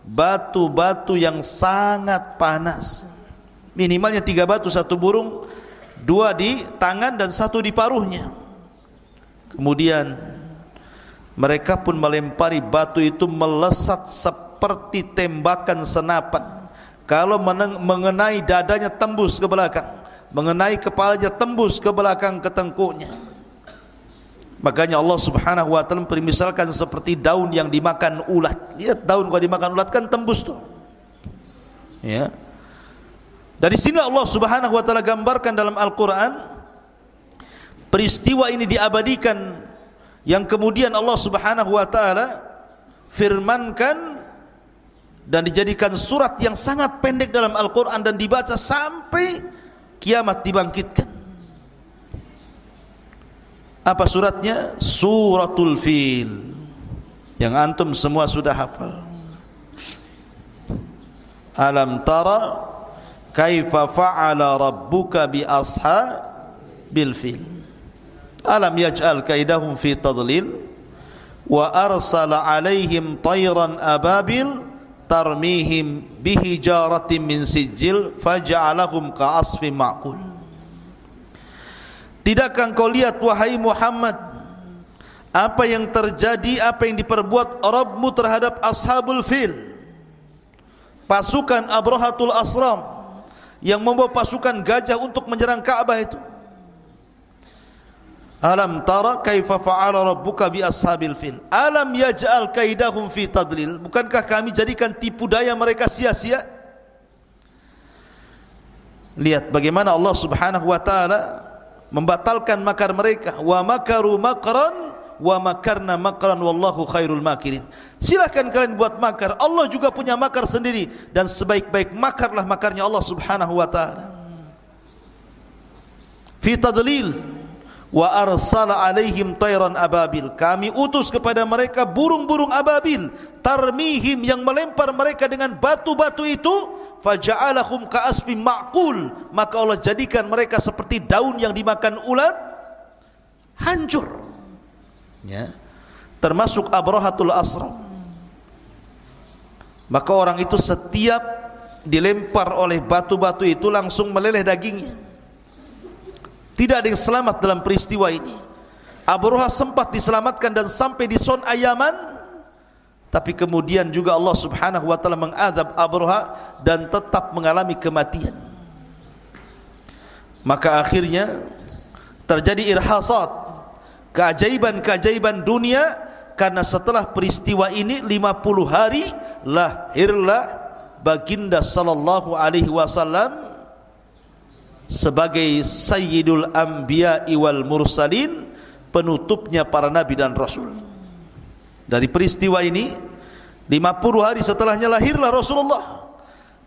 batu-batu yang sangat panas. Minimalnya 3 batu satu burung, 2 di tangan dan 1 di paruhnya. Kemudian mereka pun melempari batu itu melesat seperti tembakan senapan. Kalau mengenai dadanya tembus ke belakang, mengenai kepalanya tembus ke belakang ke tengkuknya. Makanya Allah Subhanahu wa taala permisalkan seperti daun yang dimakan ulat. Lihat daun kalau dimakan ulat kan tembus tuh. Ya. Dari sini Allah Subhanahu wa taala gambarkan dalam Al-Qur'an peristiwa ini diabadikan, yang kemudian Allah Subhanahu wa taala firmankan dan dijadikan surat yang sangat pendek dalam Al-Quran dan dibaca sampai kiamat dibangkitkan. Apa suratnya? Suratul Fil, yang antum semua sudah hafal. Alam tara kaifa fa'ala rabbuka bi ashabil fil alam yaj'al kaidahum fi tadlil wa arsala alaihim tayran ababil tarmihim bihijaratin min sijil faja'alahum ka'asfin ma'kul. Tidakkah engkau lihat wahai Muhammad apa yang terjadi, apa yang diperbuat Rabbmu terhadap ashabul fil, pasukan Abrahatul Asram yang membawa pasukan gajah untuk menyerang Ka'bah itu. Alam tara kaifa fa'ala rabbuka bi ashabil fil alam yaj'al kaidahum fi tadlil, bukankah kami jadikan tipu daya mereka sia-sia? Lihat bagaimana Allah Subhanahu wa taala membatalkan makar mereka. Wa makaru makran wa makarna makran wallahu khairul makirin. Silakan kalian buat makar, Allah juga punya makar sendiri, dan sebaik-baik makarlah makarnya Allah Subhanahu wa taala. Fi tadlil wa arsala alaihim tayran ababil, kami utus kepada mereka burung-burung ababil, tarmihim, yang melempar mereka dengan batu-batu itu, faja'alahum ka'asfin ma'kul, maka Allah jadikan mereka seperti daun yang dimakan ulat, hancur. Ya, termasuk Abrahatul Asram. Maka orang itu setiap dilempar oleh batu-batu itu langsung meleleh dagingnya. Tidak ada yang selamat dalam peristiwa ini. Abraha sempat diselamatkan dan sampai di Son Ayaman, tapi kemudian juga Allah Subhanahu wa taala mengadab Abraha dan tetap mengalami kematian. Maka akhirnya terjadi irhasat, keajaiban-keajaiban dunia, karena setelah peristiwa ini 50 hari lahirlah baginda sallallahu alaihi wasallam sebagai sayyidul anbiya wal mursalin, penutupnya para nabi dan rasul. Dari peristiwa ini 50 hari setelahnya lahirlah Rasulullah.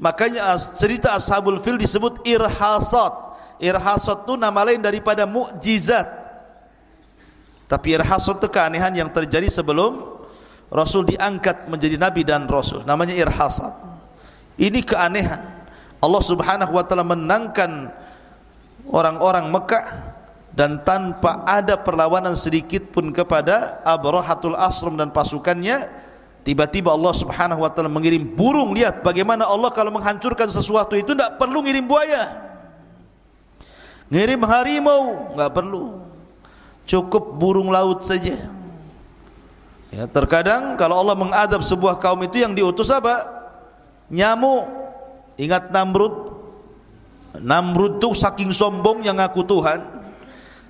Makanya cerita ashabul fil disebut irhasat. Irhasat itu nama lain daripada mukjizat. Tapi irhasat itu keanehan yang terjadi sebelum Rasul diangkat menjadi nabi dan rasul, namanya irhasat. Ini keanehan. Allah Subhanahu wa taala menangkan orang-orang Mekah dan tanpa ada perlawanan sedikit pun kepada Abrahatul Asram dan pasukannya. Tiba-tiba Allah Subhanahu wa taala mengirim burung. Lihat bagaimana Allah kalau menghancurkan sesuatu itu tidak perlu ngirim buaya, ngirim harimau, enggak perlu, cukup burung laut saja. Ya, terkadang kalau Allah mengadab sebuah kaum itu yang diutus apa? Nyamuk. Ingat Namrud? Namrud itu saking sombong yang ngaku Tuhan,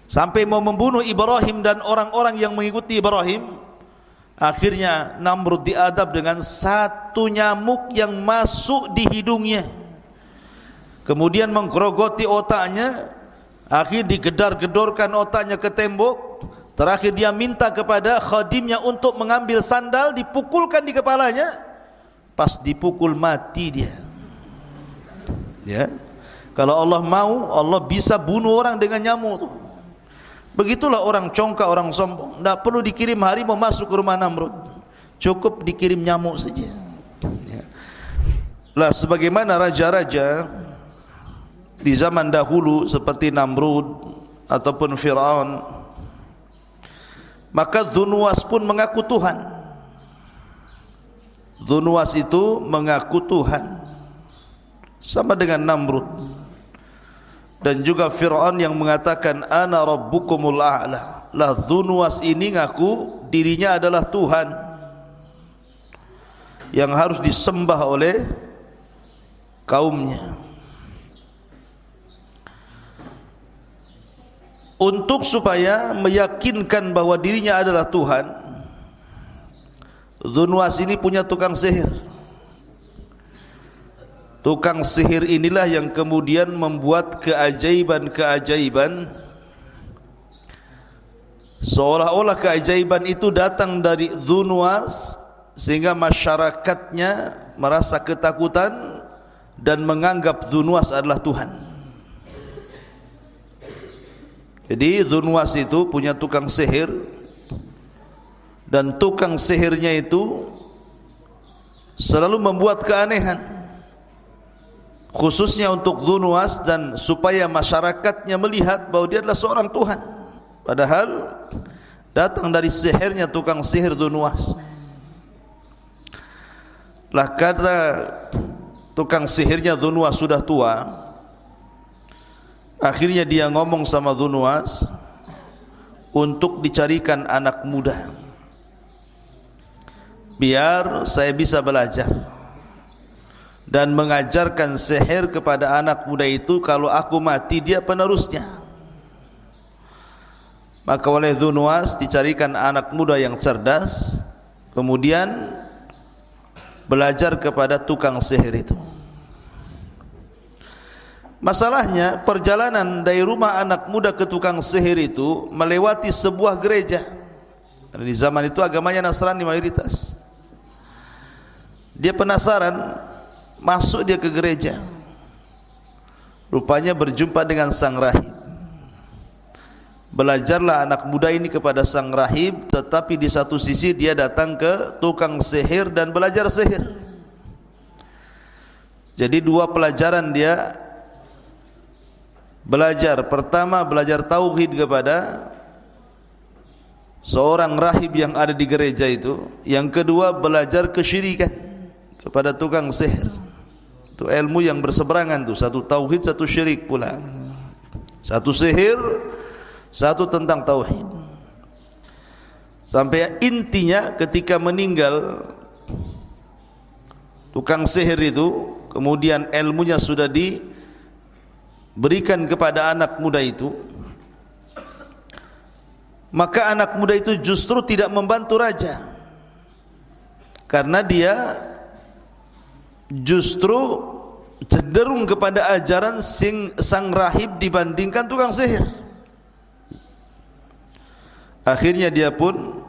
sampai mau membunuh Ibrahim dan orang-orang yang mengikuti Ibrahim. Akhirnya Namrud diadab dengan satu nyamuk yang masuk di hidungnya, kemudian menggerogoti otaknya, akhir digedar-gedorkan otaknya ke tembok. Terakhir dia minta kepada khadimnya untuk mengambil sandal, dipukulkan di kepalanya. Pas dipukul mati dia. Ya, kalau Allah mau, Allah bisa bunuh orang dengan nyamuk. Begitulah orang congkak, orang sombong. Tidak perlu dikirim harimau masuk ke rumah Namrud, cukup dikirim nyamuk saja. Ya. Lah sebagaimana raja-raja di zaman dahulu seperti Namrud ataupun Fir'aun, maka Dzunwas pun mengaku Tuhan. Dzunwas itu mengaku Tuhan, sama dengan Namrud. Dan juga Fir'aun yang mengatakan ana rabbukumul a'la. Lah Dzunwas ini ngaku dirinya adalah Tuhan yang harus disembah oleh kaumnya. Untuk supaya meyakinkan bahwa dirinya adalah Tuhan, Dzunwas ini punya tukang sihir. Tukang sihir inilah yang kemudian membuat keajaiban-keajaiban, seolah-olah keajaiban itu datang dari Dzunwas, sehingga masyarakatnya, merasa ketakutan dan menganggap Dzunwas adalah Tuhan. Jadi Dzunwas itu punya tukang sihir, dan tukang sihirnya itu selalu membuat keanehan, khususnya untuk Dzunwas, dan supaya masyarakatnya melihat bahwa dia adalah seorang Tuhan, padahal datang dari sihirnya tukang sihir Dzunwas. Lah kata tukang sihirnya Dzunwas sudah tua, akhirnya dia ngomong sama Dzunwas untuk dicarikan anak muda, biar saya bisa belajar dan mengajarkan sihir kepada anak muda itu. Kalau aku mati, dia penerusnya. Maka oleh Dzunwas dicarikan anak muda yang cerdas, kemudian belajar kepada tukang sihir itu. Masalahnya, perjalanan dari rumah anak muda ke tukang sihir itu melewati sebuah gereja. Di zaman itu agamanya Nasrani mayoritas. Dia penasaran, masuk dia ke gereja, rupanya berjumpa dengan sang rahib. Belajarlah anak muda ini kepada sang rahib, tetapi di satu sisi dia datang ke tukang sihir dan belajar sihir. Jadi dua pelajaran dia belajar. Pertama, belajar tauhid kepada seorang rahib yang ada di gereja itu. Yang kedua, belajar kesyirikan kepada tukang sihir. Itu ilmu yang berseberangan tuh, satu tauhid, satu syirik pula. Satu sihir, satu tentang tauhid. Sampai intinya ketika meninggal tukang sihir itu, kemudian ilmunya sudah diberikan kepada anak muda itu, maka anak muda itu justru tidak membantu raja, karena dia justru cenderung kepada ajaran sang rahib dibandingkan tukang sihir. Akhirnya dia pun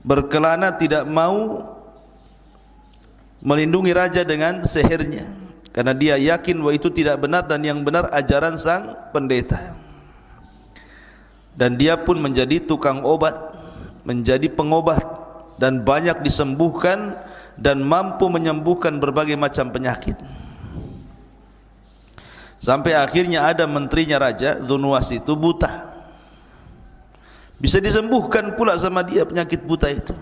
berkelana tidak mau melindungi raja dengan sihirnya, karena dia yakin bahwa itu tidak benar dan yang benar ajaran sang pendeta. Dan dia pun menjadi tukang obat, menjadi pengobat, dan banyak disembuhkan dan mampu menyembuhkan berbagai macam penyakit. Sampai akhirnya ada menterinya raja, Dzunwas itu buta, bisa disembuhkan pula sama dia penyakit buta itu.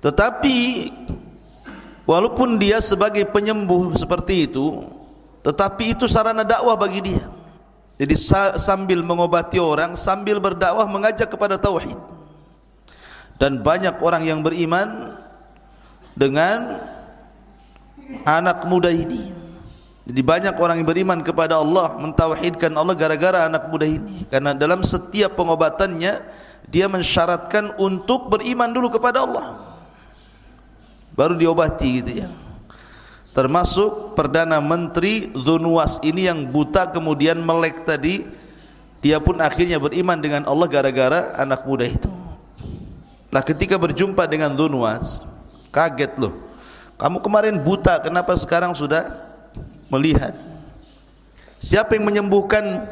Tetapi walaupun dia sebagai penyembuh seperti itu, tetapi itu sarana dakwah bagi dia. Jadi sambil mengobati orang, sambil berdakwah mengajak kepada tauhid. Dan banyak orang yang beriman dengan anak muda ini. Jadi banyak orang yang beriman kepada Allah, mentauhidkan Allah gara-gara anak muda ini. Karena dalam setiap pengobatannya dia mensyaratkan untuk beriman dulu kepada Allah, baru diobati gitu ya. Termasuk Perdana Menteri Dzunwas ini yang buta kemudian melek tadi, dia pun akhirnya beriman dengan Allah gara-gara anak muda itu. Nah ketika berjumpa dengan Dzunwas, kaget loh, kamu kemarin buta, kenapa sekarang sudah melihat? Siapa yang menyembuhkan?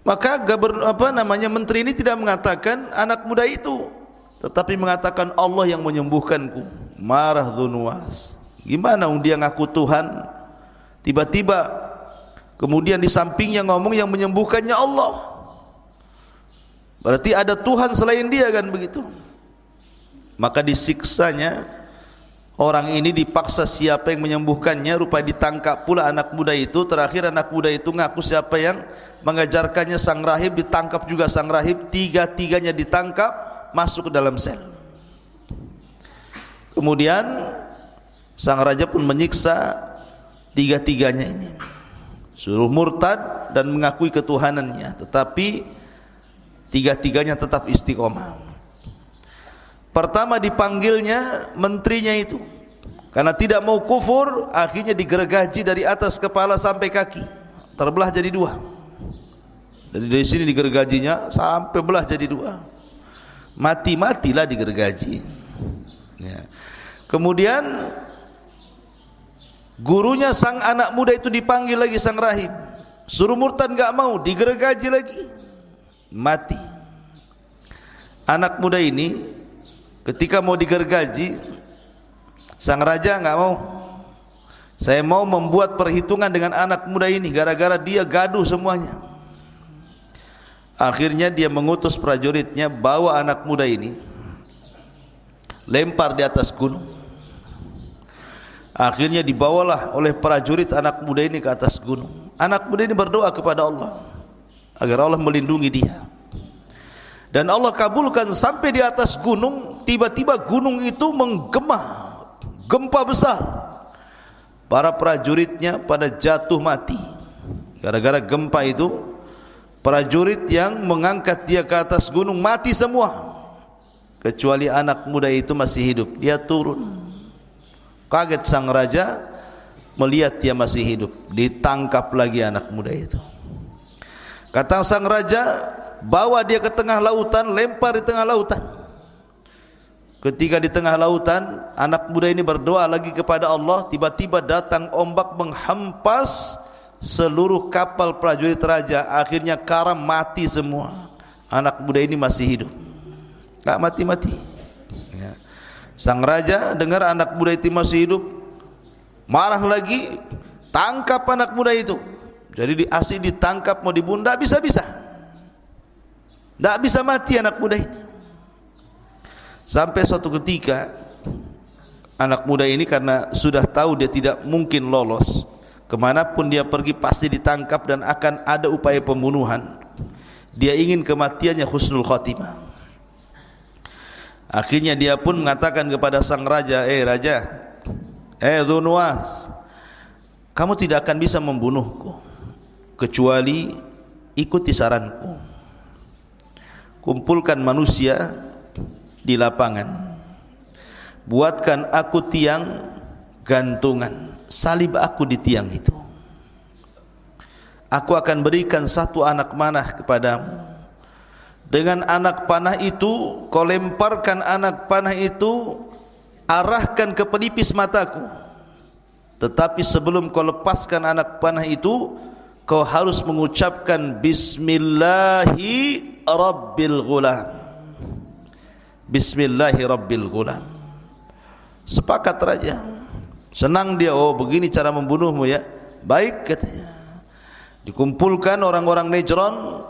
Maka menteri ini tidak mengatakan anak muda itu, tetapi mengatakan Allah yang menyembuhkanku. Marah Dzunwas, gimana dia ngaku Tuhan, tiba-tiba kemudian di sampingnya ngomong yang menyembuhkannya Allah, berarti ada Tuhan selain dia kan begitu. Maka disiksanya orang ini, dipaksa siapa yang menyembuhkannya, rupanya ditangkap pula anak muda itu. Terakhir anak muda itu ngaku siapa yang mengajarkannya sang rahib, ditangkap juga sang rahib, tiga-tiganya ditangkap, masuk ke dalam sel. Kemudian sang raja pun menyiksa tiga-tiganya ini, suruh murtad dan mengakui ketuhanannya, tetapi tiga-tiganya tetap istiqomah. Pertama dipanggilnya menterinya itu, karena tidak mau kufur, akhirnya digergaji dari atas kepala sampai kaki, terbelah jadi dua. Dari sini digergajinya sampai belah jadi dua, mati-matilah digergaji. Ya. Kemudian gurunya sang anak muda itu dipanggil lagi sang rahib, suruh murtad enggak mau, digergaji lagi, mati. Anak muda ini ketika mau digergaji, sang raja enggak mau. Saya mau membuat perhitungan dengan anak muda ini gara-gara dia gaduh semuanya. Akhirnya dia mengutus prajuritnya, bawa anak muda ini, lempar di atas gunung. Akhirnya dibawalah oleh prajurit anak muda ini ke atas gunung. Anak muda ini berdoa kepada Allah agar Allah melindungi dia. Dan Allah kabulkan. Sampai di atas gunung, tiba-tiba gunung itu menggema, gempa besar. Para prajuritnya pada jatuh mati. Gara-gara gempa itu, prajurit yang mengangkat dia ke atas gunung mati semua, kecuali anak muda itu masih hidup. Dia turun. Kaget sang raja melihat dia masih hidup. Ditangkap lagi anak muda itu. Kata sang raja, bawa dia ke tengah lautan, lempar di tengah lautan. Ketika di tengah lautan, anak muda ini berdoa lagi kepada Allah. Tiba-tiba datang ombak menghampas seluruh kapal prajurit raja. Akhirnya karam, mati semua. Anak muda ini masih hidup, tak mati-mati. Ya. Sang raja dengar anak muda itu masih hidup, marah lagi, tangkap anak muda itu. Jadi asli ditangkap, mau dibunuh, tak bisa-bisa, tak bisa mati anak muda ini. Sampai suatu ketika anak muda ini karena sudah tahu dia tidak mungkin lolos, kemanapun dia pergi pasti ditangkap dan akan ada upaya pembunuhan. Dia ingin kematiannya husnul khotimah. Akhirnya dia pun mengatakan kepada sang raja, raja, Dzunwas, kamu tidak akan bisa membunuhku kecuali ikuti saranku. Kumpulkan manusia di lapangan, buatkan aku tiang gantungan, salib aku di tiang itu. Aku akan berikan satu anak panah kepadamu. Dengan anak panah itu kau lemparkan anak panah itu, arahkan ke pelipis mataku. Tetapi sebelum kau lepaskan anak panah itu, kau harus mengucapkan Bismillahi Rabbil Ghulam. Bismillahi Rabbil Ghulam. Sepakat raja, senang dia. Oh, begini cara membunuhmu ya. Baik, katanya. Dikumpulkan orang-orang Najran.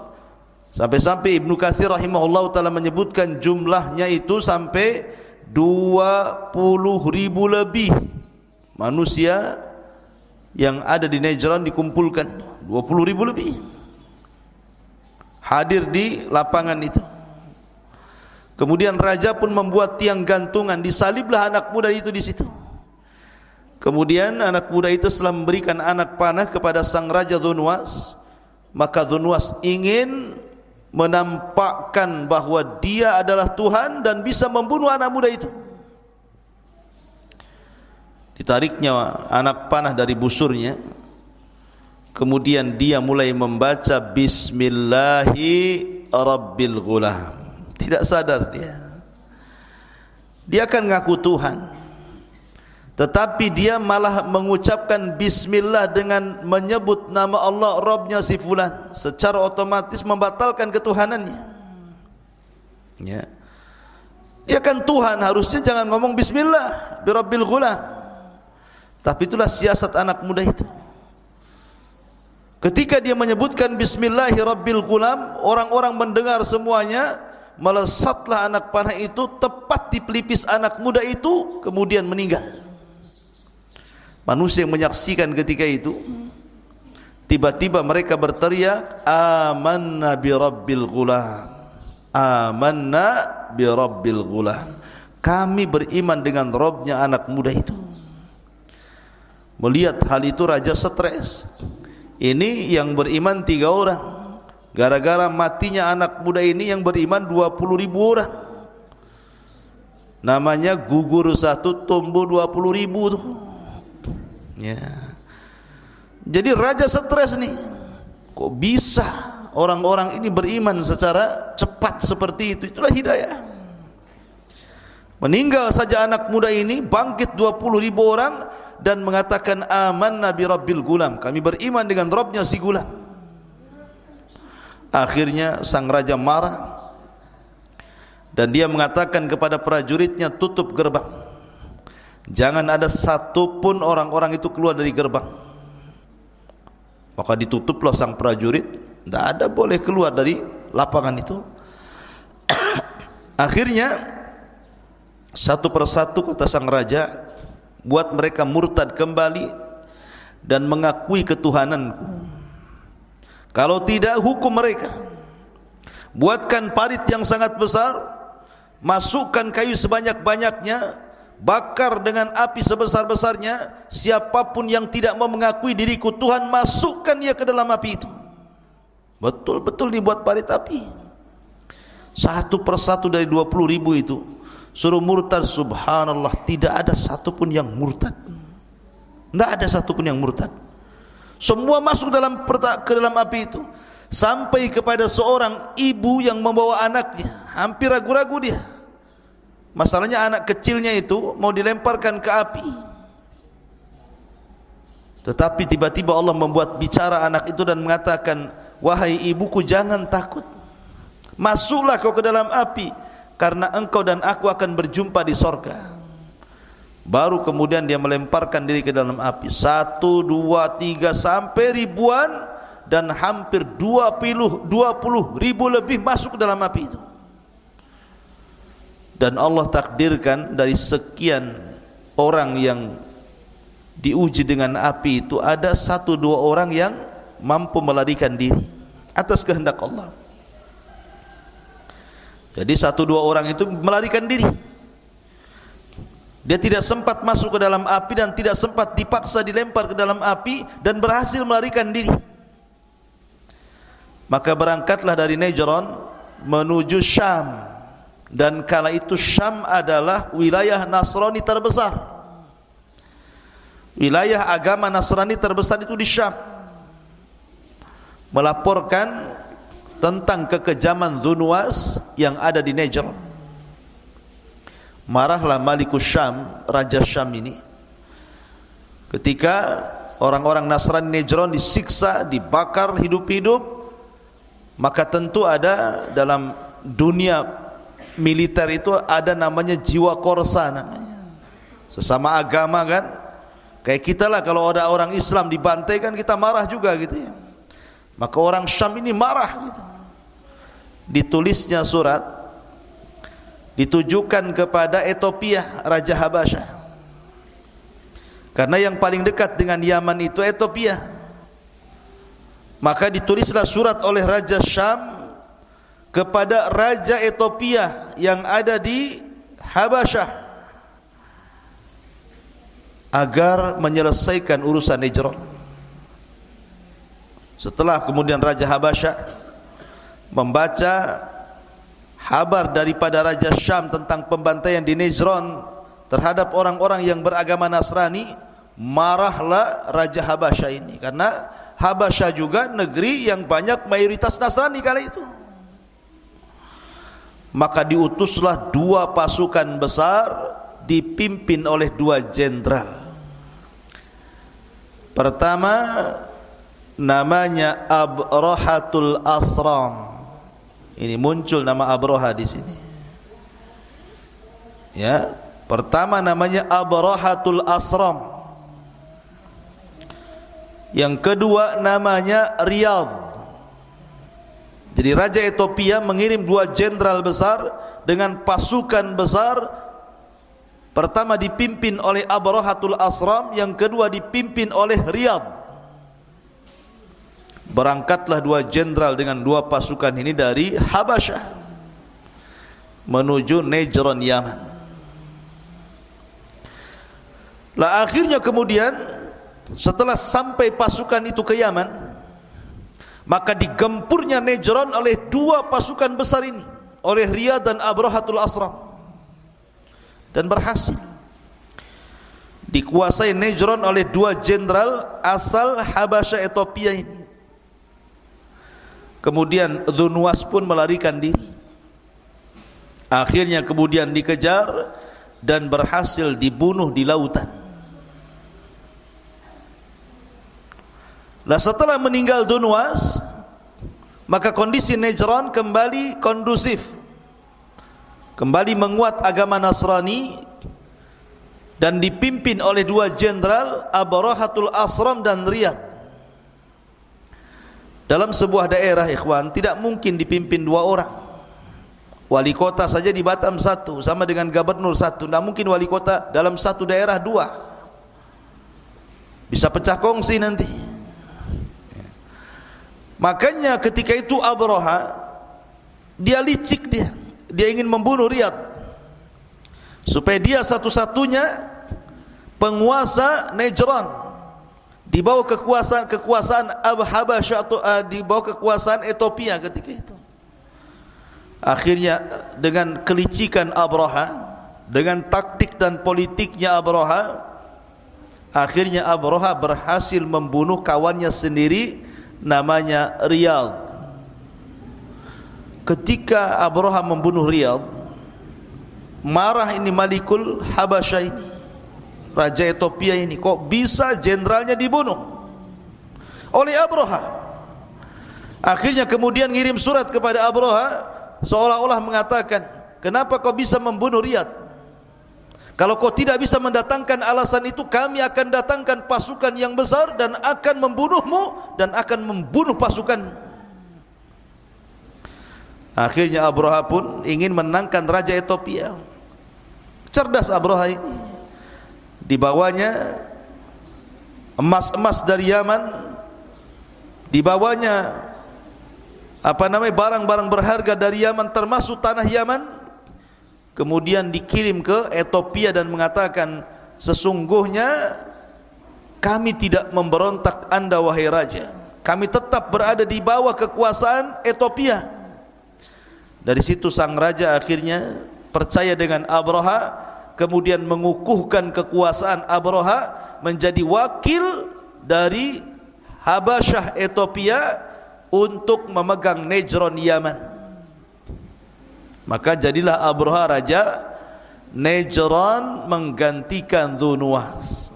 Sampai-sampai Ibnu Katsir rahimahullah ta'ala menyebutkan jumlahnya itu sampai 20.000 lebih manusia yang ada di Najran dikumpulkan. 20.000 lebih hadir di lapangan itu. Kemudian raja pun membuat tiang gantungan, disaliblah anak muda itu di situ. Kemudian anak muda itu setelah memberikan anak panah kepada sang raja Dzunwas, maka Dzunwas ingin menampakkan bahwa dia adalah Tuhan dan bisa membunuh anak muda itu. Ditariknya anak panah dari busurnya. Kemudian dia mulai membaca Bismillahi Rabbil Ghulam. Tidak sadar dia akan ngaku Tuhan, tetapi dia malah mengucapkan Bismillah dengan menyebut nama Allah, Rabbnya si fulan, secara otomatis membatalkan ketuhanannya. Ya. Dia kan Tuhan, harusnya jangan ngomong Bismillah Birabbil Ghulam. Tapi itulah siasat anak muda itu. Ketika dia menyebutkan Bismillahi Rabbil Ghulam, orang-orang mendengar semuanya, melesatlah anak panah itu tepat di pelipis anak muda itu, kemudian meninggal. Manusia yang menyaksikan ketika itu, tiba-tiba mereka berteriak, Amanna bi Rabbil Ghulam, Amanna bi Rabbil Ghulam. Kami beriman dengan Rabbnya anak muda itu. Melihat hal itu raja stres. Ini yang beriman 3 orang, gara-gara matinya anak muda ini yang beriman 20.000 orang. Namanya gugur satu, tumbuh 20.000 tuh. Ya. Jadi raja stres nih. Kok bisa orang-orang ini beriman secara cepat seperti itu? Itulah hidayah. Meninggal saja anak muda ini, bangkit 20.000 orang dan mengatakan amanna bi rabbil gulam, kami beriman dengan Rabbnya si gulam. Akhirnya sang raja marah dan dia mengatakan kepada prajuritnya, tutup gerbang, jangan ada satupun orang-orang itu keluar dari gerbang. Maka ditutuplah sang prajurit, tidak ada boleh keluar dari lapangan itu. Akhirnya satu persatu kata sang raja, buat mereka murtad kembali dan mengakui ketuhananku. Kalau tidak, hukum mereka. Buatkan parit yang sangat besar, masukkan kayu sebanyak-banyaknya, bakar dengan api sebesar-besarnya. Siapapun yang tidak mau mengakui diriku Tuhan, masukkan dia ke dalam api itu. Betul-betul dibuat parit api. Satu persatu dari 20.000 itu suruh murtad. Subhanallah, tidak ada satupun yang murtad. Tidak ada satupun yang murtad. Semua masuk ke dalam api itu. Sampai kepada seorang ibu yang membawa anaknya, hampir ragu-ragu dia. Masalahnya anak kecilnya itu mau dilemparkan ke api. Tetapi tiba-tiba Allah membuat bicara anak itu dan mengatakan, wahai ibuku, jangan takut, masuklah kau ke dalam api, karena engkau dan aku akan berjumpa di sorga. Baru kemudian dia melemparkan diri ke dalam api. 1, 2, 3 sampai ribuan, dan hampir 20.000 lebih masuk ke dalam api itu. Dan Allah takdirkan dari sekian orang yang diuji dengan api itu, ada 1-2 orang yang mampu melarikan diri atas kehendak Allah. Jadi 1-2 orang itu melarikan diri. Dia tidak sempat masuk ke dalam api dan tidak sempat dipaksa dilempar ke dalam api, dan berhasil melarikan diri. Maka berangkatlah dari Najran menuju Syam. Dan kala itu Syam adalah wilayah Nasrani terbesar. Wilayah agama Nasrani terbesar itu di Syam. Melaporkan tentang kekejaman Dzunwas yang ada di Najran. Marahlah Malikus Syam, Raja Syam ini, ketika orang-orang Nasrani Najran disiksa, dibakar hidup-hidup. Maka tentu ada dalam dunia militer itu ada namanya jiwa korsa namanya. Sesama agama kan, kayak kita lah, kalau ada orang Islam dibantai kan kita marah juga gitu ya. Maka orang Syam ini marah gitu. Ditulisnya surat, ditujukan kepada Ethiopia, Raja Habasyah. Karena yang paling dekat dengan Yaman itu Ethiopia. Maka ditulislah surat oleh Raja Syam kepada Raja Ethiopia yang ada di Habasyah, agar menyelesaikan urusan Najran. Setelah kemudian Raja Habasyah membaca kabar daripada Raja Syam tentang pembantaian di Najran terhadap orang-orang yang beragama Nasrani, marahlah Raja Habasyah ini, karena Habasyah juga negeri yang banyak mayoritas Nasrani kala itu. Maka diutuslah 2 pasukan besar dipimpin oleh 2 jenderal. Pertama namanya Abrahatul Asram. Ini muncul nama Abraha di sini. Ya, pertama namanya Abrahatul Asram. Yang kedua namanya Riyadh. Jadi Raja Ethiopia mengirim 2 jenderal besar dengan pasukan besar. Pertama dipimpin oleh Abrahatul Asram, yang kedua dipimpin oleh Riyadh. Berangkatlah 2 jenderal dengan 2 pasukan ini dari Habasyah menuju Najran, Yaman. Lah akhirnya kemudian setelah sampai pasukan itu ke Yaman, maka digempurnya Najran oleh 2 pasukan besar ini, oleh Riyadh dan Abrahatul Asram, dan berhasil dikuasai Najran oleh 2 jenderal asal Habasyah Ethiopia ini. Kemudian Dzunwas pun melarikan diri. Akhirnya kemudian dikejar dan berhasil dibunuh di lautan. Lah setelah meninggal Dunwas, maka kondisi Najran kembali kondusif, kembali menguat agama Nasrani, dan dipimpin oleh dua jenderal, Abrahatul Asram dan Riyad. Dalam sebuah daerah, ikhwan, tidak mungkin dipimpin dua orang. Wali kota saja di Batam satu, sama dengan gubernur satu. Tidak mungkin wali kota dalam satu daerah dua. Bisa pecah kongsi nanti. Makanya ketika itu Abraha, dia licik, dia ingin membunuh Riyad, supaya dia satu-satunya penguasa Najran di bawah kekuasaan Habasyah, atau di bawah kekuasaan Ethiopia ketika itu. Akhirnya dengan kelicikan Abraha, dengan taktik dan politiknya Abraha, akhirnya Abraha berhasil membunuh kawannya sendiri, namanya Riyad. Ketika Abraha membunuh Riyad, marah ini Malikul Habasyah ini, raja Ethiopia ini, kok bisa jenderalnya dibunuh oleh Abraha. Akhirnya kemudian ngirim surat kepada Abraha, seolah-olah mengatakan, kenapa kau bisa membunuh Riyad? Kalau kau tidak bisa mendatangkan alasan itu, kami akan datangkan pasukan yang besar dan akan membunuhmu dan akan membunuh pasukan. Akhirnya Abraha pun ingin menangkan raja Ethiopia. Cerdas Abraha ini. Dibawanya emas-emas dari Yaman, dibawanya barang-barang berharga dari Yaman, termasuk tanah Yaman. Kemudian dikirim ke Ethiopia dan mengatakan, sesungguhnya kami tidak memberontak Anda wahai raja, kami tetap berada di bawah kekuasaan Ethiopia. Dari situ sang raja akhirnya percaya dengan Abraha, kemudian mengukuhkan kekuasaan Abraha menjadi wakil dari Habasyah Ethiopia untuk memegang Najran Yaman. Maka jadilah Abraha raja Najran menggantikan Dunwas.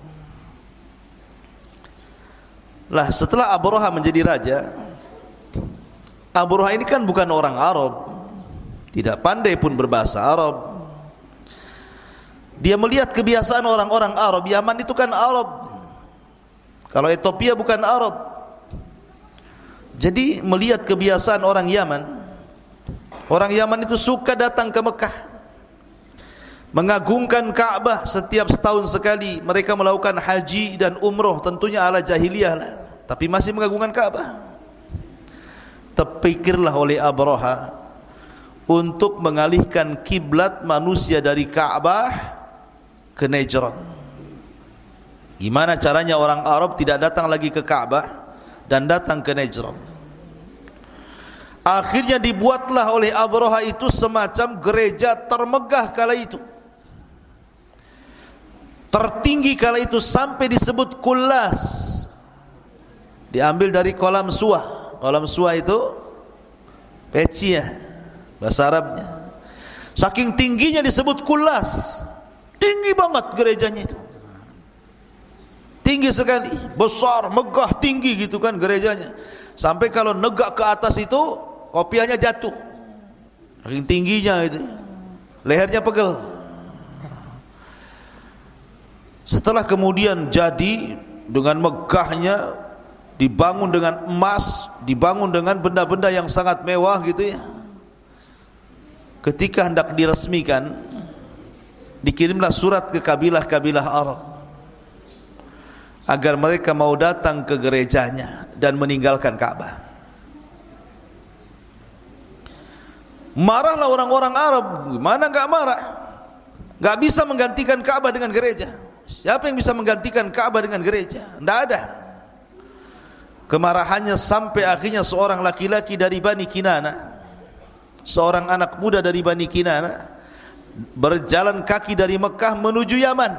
Lah setelah Abraha menjadi raja, Abraha ini kan bukan orang Arab, tidak pandai pun berbahasa Arab. Dia melihat kebiasaan orang-orang Arab. Yaman itu kan Arab, kalau Ethiopia bukan Arab. Jadi melihat kebiasaan orang Yaman. Orang Yaman itu suka datang ke Mekah, mengagungkan Ka'bah. Setiap setahun sekali mereka melakukan haji dan umroh, tentunya ala jahiliyah lah, tapi masih mengagungkan Ka'bah. Terpikirlah oleh Abraha untuk mengalihkan kiblat manusia dari Ka'bah ke Najran. Gimana caranya orang Arab tidak datang lagi ke Ka'bah dan datang ke Najran? Akhirnya dibuatlah oleh Abraha itu semacam gereja termegah kala itu, tertinggi kala itu, sampai disebut Kullas. Diambil dari kolam suah. Kolam suah itu peci ya, bahasa Arabnya. Saking tingginya disebut Kullas. Tinggi banget gerejanya itu, tinggi sekali, besar, megah, tinggi gitu kan gerejanya. Sampai kalau negak ke atas itu kopiahnya jatuh, saking tingginya itu, lehernya pegel. Setelah kemudian jadi dengan megahnya, dibangun dengan emas, dibangun dengan benda-benda yang sangat mewah gitu ya. Ketika hendak diresmikan, dikirimlah surat ke kabilah-kabilah Arab agar mereka mau datang ke gerejanya dan meninggalkan Ka'bah. Marahlah orang-orang Arab. Gimana enggak marah? Enggak bisa menggantikan Ka'bah dengan gereja. Siapa yang bisa menggantikan Ka'bah dengan gereja? Tidak ada. Kemarahannya sampai akhirnya seorang laki-laki dari Bani Kinana, seorang anak muda dari Bani Kinana, berjalan kaki dari Mekah menuju Yaman.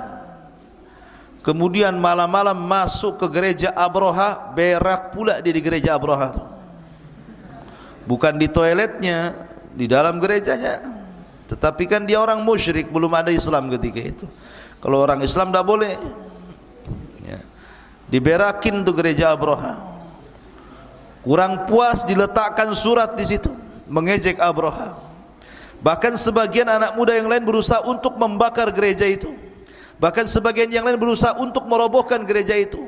Kemudian malam-malam masuk ke gereja Abraha, berak pula dia di gereja Abraha. Bukan di toiletnya, di dalam gerejanya. Tetapi kan dia orang musyrik, belum ada Islam ketika itu. Kalau orang Islam tidak boleh. Ya. Diberakin tuh gereja Abraha. Kurang puas diletakkan surat di situ mengejek Abraha. Bahkan sebagian anak muda yang lain berusaha untuk membakar gereja itu. Bahkan sebagian yang lain berusaha untuk merobohkan gereja itu.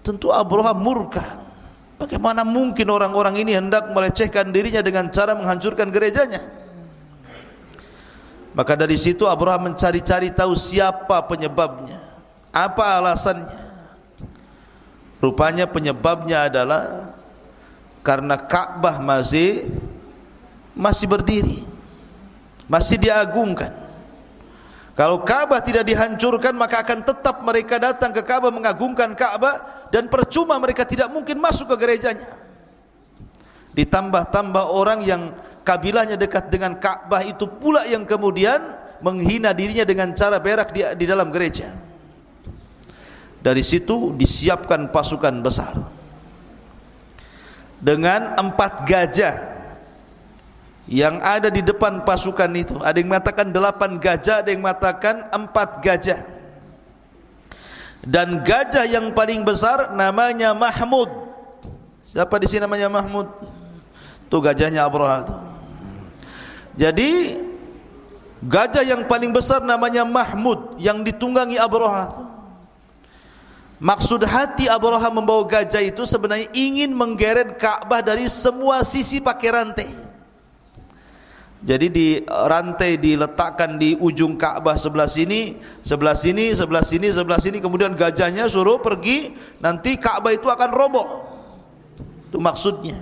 Tentu Abraha murka. Bagaimana mungkin orang-orang ini hendak melecehkan dirinya dengan cara menghancurkan gerejanya? Maka dari situ Abraha mencari-cari tahu siapa penyebabnya, apa alasannya. Rupanya penyebabnya adalah karena Ka'bah masih berdiri, masih diagungkan. Kalau Ka'bah tidak dihancurkan, maka akan tetap mereka datang ke Ka'bah mengagungkan Ka'bah, dan percuma mereka tidak mungkin masuk ke gerejanya. Ditambah-tambah orang yang kabilahnya dekat dengan Ka'bah itu pula yang kemudian menghina dirinya dengan cara berak di dalam gereja. Dari situ disiapkan pasukan besar dengan 4 gajah yang ada di depan pasukan itu. Ada yang mengatakan 8 gajah, ada yang mengatakan 4 gajah. Dan gajah yang paling besar namanya Mahmud. Siapa di sini namanya Mahmud? Itu gajahnya Abraha. Jadi gajah yang paling besar namanya Mahmud yang ditunggangi Abraha. Maksud hati Abraha membawa gajah itu sebenarnya ingin menggeret Ka'bah dari semua sisi pakai rantai. Jadi di rantai diletakkan di ujung Ka'bah sebelah sini, sebelah sini, sebelah sini, sebelah sini. Kemudian gajahnya suruh pergi, nanti Ka'bah itu akan roboh. Itu maksudnya,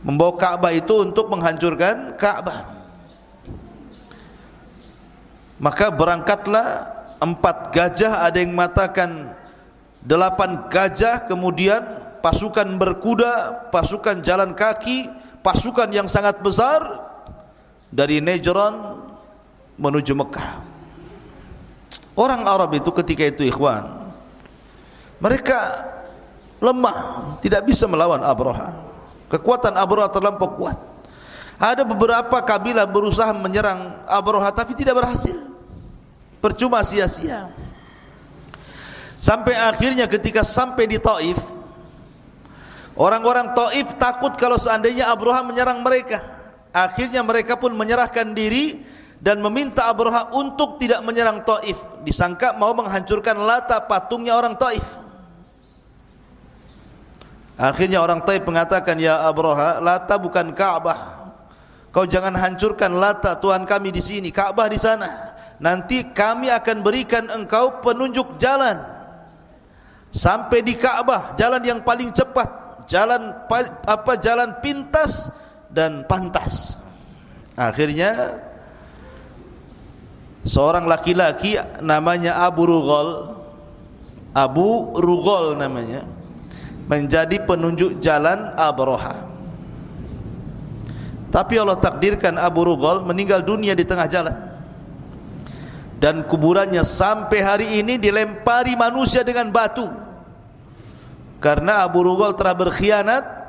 membawa Ka'bah itu untuk menghancurkan Ka'bah. Maka berangkatlah 4 gajah, ada yang mengatakan 8 gajah, kemudian pasukan berkuda, pasukan jalan kaki, pasukan yang sangat besar dari Najran menuju Mekah. Orang Arab itu ketika itu ikhwan, mereka lemah, tidak bisa melawan Abraha. Kekuatan Abraha terlampau kuat. Ada beberapa kabilah berusaha menyerang Abraha tapi tidak berhasil. Percuma, sia-sia. Sampai akhirnya ketika sampai di Taif, orang-orang Taif takut kalau seandainya Abraha menyerang mereka. Akhirnya mereka pun menyerahkan diri dan meminta Abraha untuk tidak menyerang Taif. Disangka mau menghancurkan Lata, patungnya orang Taif. Akhirnya orang Taif mengatakan, ya Abraha, Lata bukan Ka'bah. Kau jangan hancurkan Lata, Tuhan kami di sini, Ka'bah di sana. Nanti kami akan berikan engkau penunjuk jalan sampai di Ka'bah, jalan yang paling cepat, jalan pintas dan pantas. Akhirnya seorang laki-laki namanya Abu Rughal namanya, menjadi penunjuk jalan Abraha. Tapi Allah takdirkan Abu Rughal meninggal dunia di tengah jalan, dan kuburannya sampai hari ini dilempari manusia dengan batu, karena Abu Rughal telah berkhianat.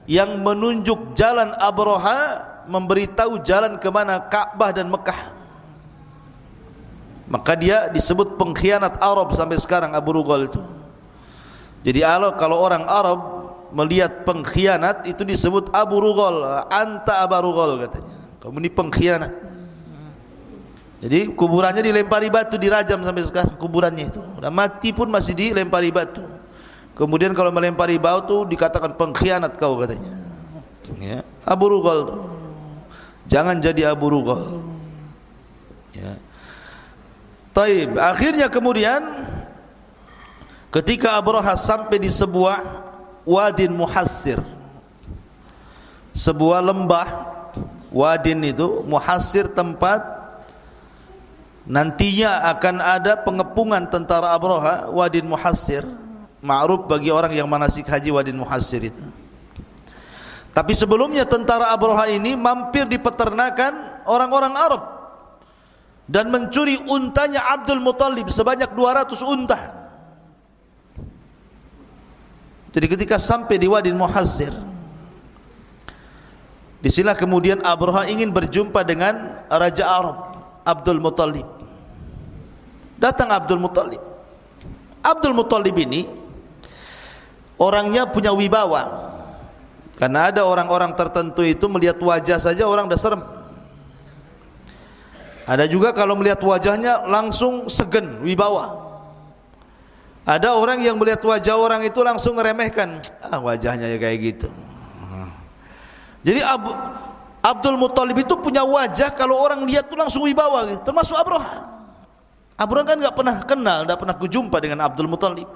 Yang menunjuk jalan Abraha memberitahu jalan ke mana, Ka'bah dan Mekah. Maka dia disebut pengkhianat Arab sampai sekarang, Abu Rughal itu. Jadi kalau orang Arab melihat pengkhianat itu disebut Abu Rughal, anta Abu Rughal katanya, kamu ini pengkhianat. Jadi kuburannya dilempari batu, dirajam sampai sekarang kuburannya itu. Udah mati pun masih dilempari batu. Kemudian kalau melempari batu dikatakan pengkhianat kau katanya. Ya, Abu Rughal, jangan jadi Abu Rughal. Ya. Taib. Akhirnya kemudian ketika Abraha sampai di sebuah wadin muhassir, sebuah lembah, wadin itu muhassir, tempat nantinya akan ada pengepungan tentara Abraha. Wadin muhassir ma'ruf bagi orang yang manasik haji, wadin muhassir itu. Tapi sebelumnya tentara Abraha ini mampir di peternakan orang-orang Arab dan mencuri untanya Abdul Muttalib sebanyak 200 unta. Jadi ketika sampai di wadin muhassir, disinilah kemudian Abraha ingin berjumpa dengan Raja Arab Abdul Muttalib. Datang Abdul Muttalib. Abdul Muttalib ini orangnya punya wibawa. Karena ada orang-orang tertentu itu melihat wajah saja orang dah serem. Ada juga kalau melihat wajahnya langsung segen, wibawa. Ada orang yang melihat wajah orang itu langsung meremehkan, wajahnya ya kayak gitu. Jadi Abdul Muttalib itu punya wajah kalau orang lihat itu langsung wibawa gitu. Termasuk Abraha. Abraha kan enggak pernah kenal, enggak pernah berjumpa dengan Abdul Muttalib.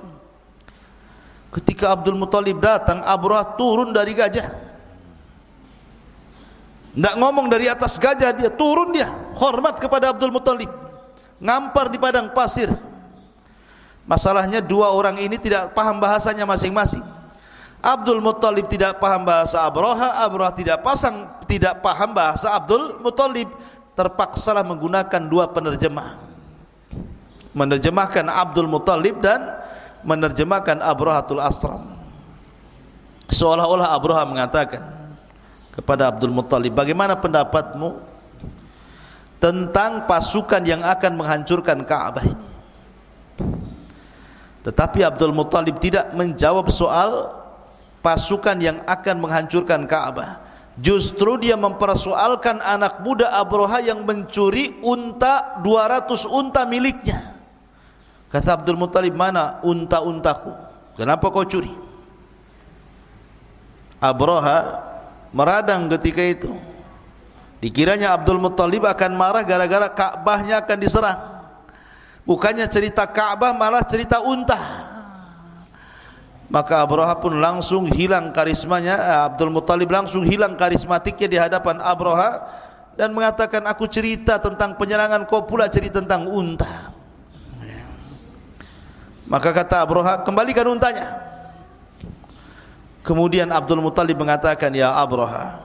Ketika Abdul Muttalib datang, Abraha turun dari gajah. Tidak ngomong dari atas gajah, dia turun, dia hormat kepada Abdul Muttalib, ngampar di padang pasir. Masalahnya dua orang ini tidak paham bahasanya masing-masing. Abdul Muttalib tidak paham bahasa Abraha, Abraha tidak paham bahasa Abdul Muttalib. Terpaksalah menggunakan dua penerjemah, menerjemahkan Abdul Muttalib dan menerjemahkan Abrahatul Asram. Seolah-olah Abraha mengatakan kepada Abdul Muttalib, bagaimana pendapatmu tentang pasukan yang akan menghancurkan Ka'bah ini? Tetapi Abdul Muttalib tidak menjawab soal pasukan yang akan menghancurkan Ka'bah. Justru dia mempersoalkan anak muda Abraha yang mencuri unta, 200 unta miliknya. Kata Abdul Muttalib, mana unta-untaku? Kenapa kau curi? Abraha meradang ketika itu. Dikiranya Abdul Muttalib akan marah gara-gara Ka'bahnya akan diserang. Bukannya cerita Ka'bah, malah cerita unta. Maka Abraha pun langsung hilang karismanya. Abdul Muttalib langsung hilang karismatiknya di hadapan Abraha dan mengatakan, aku cerita tentang penyerangan, kau pula cerita tentang unta. Maka kata Abraha, kembalikan untanya. Kemudian Abdul Muttalib mengatakan, ya Abraha,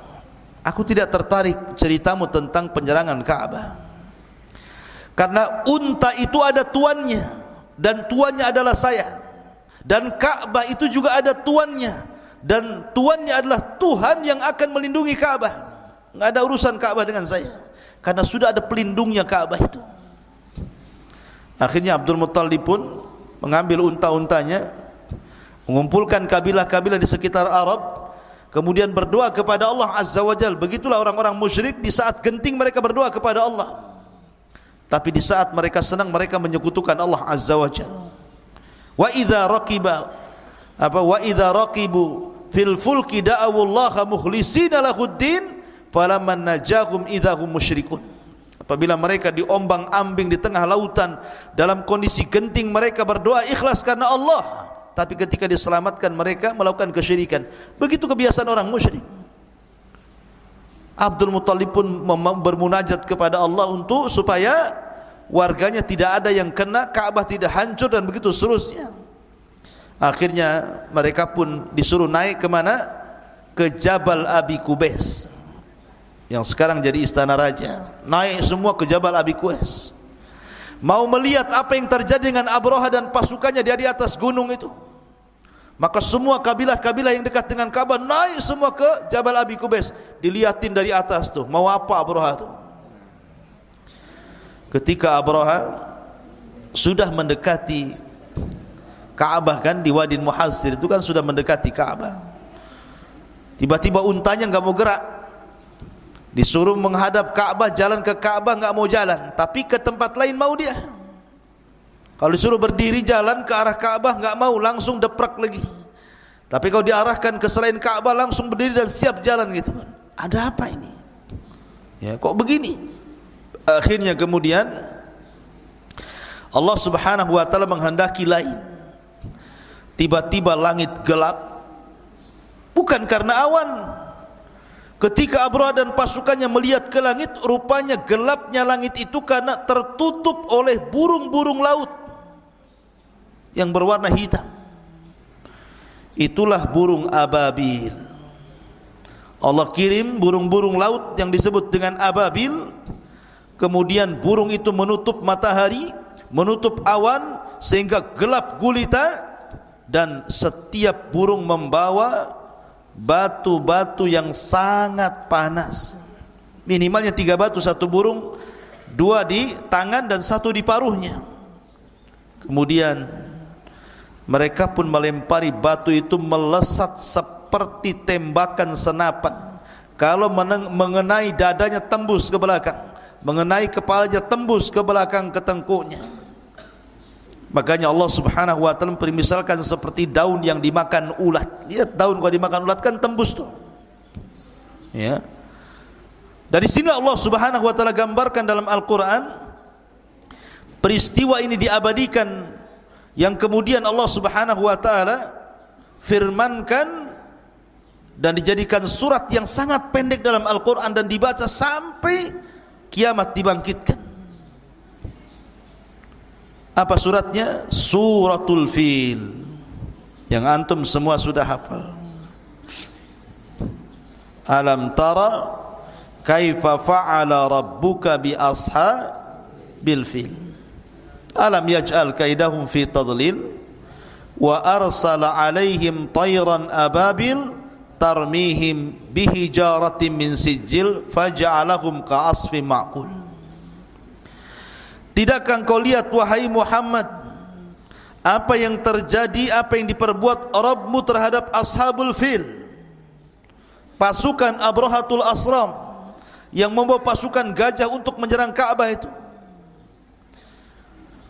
aku tidak tertarik ceritamu tentang penyerangan Ka'bah, karena unta itu ada tuannya, dan tuannya adalah saya. Dan Ka'bah itu juga ada tuannya, dan tuannya adalah Tuhan yang akan melindungi Ka'bah. Enggak ada urusan Ka'bah dengan saya, karena sudah ada pelindungnya Ka'bah itu. Akhirnya Abdul Muttalib pun mengambil unta-untanya, mengumpulkan kabilah-kabilah di sekitar Arab, kemudian berdoa kepada Allah Azza wa Jal. Begitulah orang-orang musyrik, di saat genting mereka berdoa kepada Allah, tapi di saat mereka senang mereka menyekutukan Allah Azza wa Jal. Wa idza raqibu fil fulki da'awu Allah mukhlishina lahuddin falamman najahum idza hum musyrikun. Apabila mereka diombang-ambing di tengah lautan dalam kondisi genting, mereka berdoa ikhlas karena Allah, tapi ketika diselamatkan mereka melakukan kesyirikan. Begitu kebiasaan orang musyrik. Abdul Muttalib pun bermunajat kepada Allah untuk supaya warganya tidak ada yang kena, Ka'bah tidak hancur, dan begitu seterusnya. Akhirnya mereka pun disuruh naik ke mana? Ke Jabal Abi Qubais, yang sekarang jadi istana raja. Naik semua ke Jabal Abi Qubais, mau melihat apa yang terjadi dengan Abraha dan pasukannya di atas gunung itu. Maka semua kabilah-kabilah yang dekat dengan Ka'bah naik semua ke Jabal Abi Qubais, dilihatin dari atas tuh, mau apa Abraha tuh. Ketika Abraha sudah mendekati Ka'bah, kan di Wadi Muhassir itu kan sudah mendekati Ka'bah, tiba-tiba untanya enggak mau gerak. Disuruh menghadap Ka'bah, jalan ke Ka'bah enggak mau jalan, tapi ke tempat lain mau dia. Kalau disuruh berdiri jalan ke arah Ka'bah enggak mau, langsung deprak lagi. Tapi kalau diarahkan ke selain Ka'bah langsung berdiri dan siap jalan gitu kan. Ada apa ini? Ya, kok begini? Akhirnya kemudian Allah Subhanahu wa taala menghendaki lain. Tiba-tiba langit gelap, bukan karena awan. Ketika Abraha dan pasukannya melihat ke langit, rupanya gelapnya langit itu karena tertutup oleh burung-burung laut yang berwarna hitam. Itulah burung ababil. Allah kirim burung-burung laut yang disebut dengan ababil. Kemudian burung itu menutup matahari, menutup awan, sehingga gelap gulita, dan setiap burung membawa batu-batu yang sangat panas. Minimalnya 3 batu, 1 burung, 2 di tangan dan 1 di paruhnya. Kemudian mereka pun melempari batu itu melesat seperti tembakan senapan. Kalau mengenai dadanya tembus ke belakang, mengenai kepalanya tembus ke belakang ke tengkuknya. Makanya Allah Subhanahu wa taala permisalkan seperti daun yang dimakan ulat. Lihat daun kalau dimakan ulat kan tembus tuh. Ya. Dari sini Allah Subhanahu wa taala gambarkan dalam Al-Qur'an peristiwa ini diabadikan, yang kemudian Allah Subhanahu wa taala firmankan dan dijadikan surat yang sangat pendek dalam Al-Qur'an dan dibaca sampai kiamat dibangkitkan. Apa suratnya? Suratul Fil, yang antum semua sudah hafal. Alam tara kaifa fa'ala rabbuka bi ashabil fil alam yaj'al kaidahum fi tadlil wa arsala alaihim tayran ababil tarmihim bihijaratin min sijil faja'alahum ka'asfin ma'kul. Tidakkah engkau lihat wahai Muhammad apa yang terjadi, apa yang diperbuat Rabbmu terhadap ashabul fil, pasukan Abrahatul Asram yang membawa pasukan gajah untuk menyerang Ka'bah itu.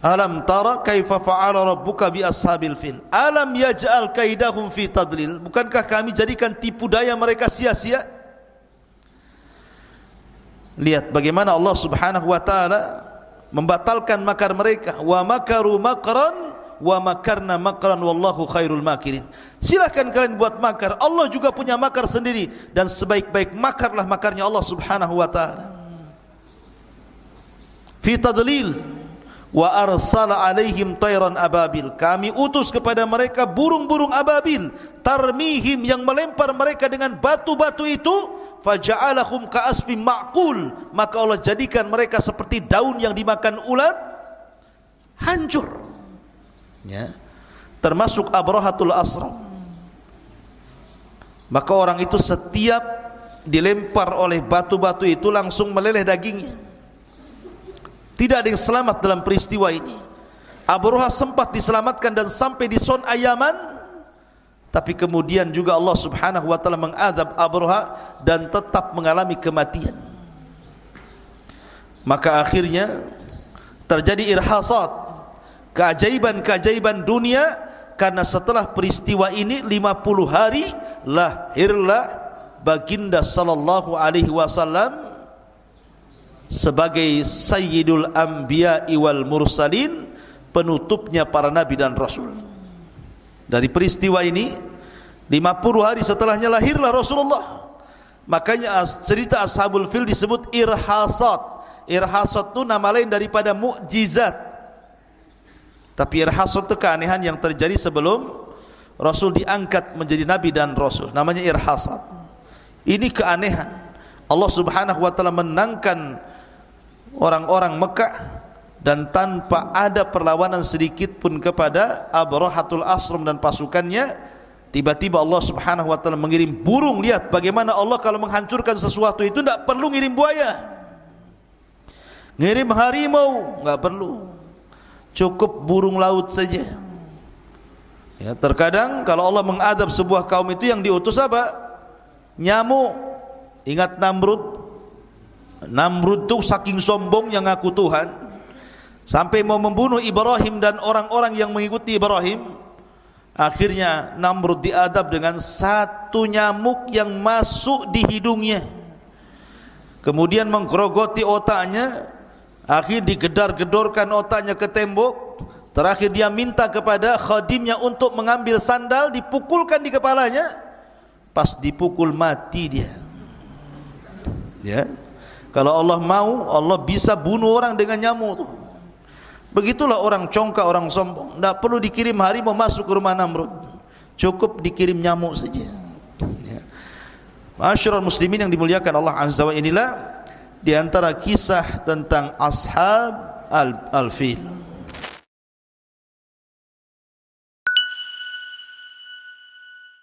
Alam tara kaifa fa'ala rabbuka bi ashabil fil alam yaj'al kaidahum fi tadlil, bukankah kami jadikan tipu daya mereka sia-sia? Lihat bagaimana Allah Subhanahu wa taala membatalkan makar mereka. Wa makaru makran wa makarna makran wallahu khairul makirin. Silakan kalian buat makar, Allah juga punya makar sendiri, dan sebaik-baik makarlah makarnya Allah Subhanahu wa taala. Fi tadlil wa arsala alaihim tayran ababil, kami utus kepada mereka burung-burung ababil, tarmihim yang melempar mereka dengan batu-batu itu, faja'alahum ka'asfin ma'kul, maka Allah jadikan mereka seperti daun yang dimakan ulat, hancur. Ya, termasuk Abrahatul Asram. Maka orang itu setiap dilempar oleh batu-batu itu langsung meleleh dagingnya. Tidak ada yang selamat dalam peristiwa ini. Abraha sempat diselamatkan dan sampai di Son Ayaman, tapi kemudian juga Allah Subhanahu wa taala mengadab Abraha dan tetap mengalami kematian. Maka akhirnya terjadi irhasat, keajaiban-keajaiban dunia, karena setelah peristiwa ini 50 hari lahirlah baginda sallallahu alaihi wasallam sebagai sayyidul anbiya wal mursalin, penutupnya para nabi dan rasul. Dari peristiwa ini 50 hari setelahnya lahirlah Rasulullah. Makanya cerita ashabul fil disebut irhasat. Irhasat itu nama lain daripada mukjizat. Tapi irhasat itu keanehan yang terjadi sebelum Rasul diangkat menjadi nabi dan rasul, namanya irhasat. Ini keanehan. Allah Subhanahu wa taala menangkan orang-orang Mekah dan tanpa ada perlawanan sedikit pun kepada Abrahatul Asram dan pasukannya. Tiba-tiba Allah Subhanahu wa taala mengirim burung. Lihat bagaimana Allah kalau menghancurkan sesuatu itu tidak perlu ngirim buaya, ngirim harimau, enggak perlu, cukup burung laut saja. Ya, terkadang kalau Allah mengadab sebuah kaum itu yang diutus apa? Nyamuk. Ingat Namrud? Namrud itu saking sombongnya ngaku Tuhan sampai mau membunuh Ibrahim dan orang-orang yang mengikuti Ibrahim. Akhirnya Namrud diadab dengan satu nyamuk yang masuk di hidungnya, kemudian menggerogoti otaknya, akhir digedar-gedorkan otaknya ke tembok. Terakhir dia minta kepada khadimnya untuk mengambil sandal, dipukulkan di kepalanya. Pas dipukul mati dia. Ya, kalau Allah mau, Allah bisa bunuh orang dengan nyamuk tuh. Begitulah orang congkak, orang sombong. Tidak perlu dikirim harimau masuk ke rumah Namrud, cukup dikirim nyamuk saja. Ya. Ma'asyiral muslimin yang dimuliakan Allah Azza wa Jalla, inilah di antara kisah tentang ashab al-fil.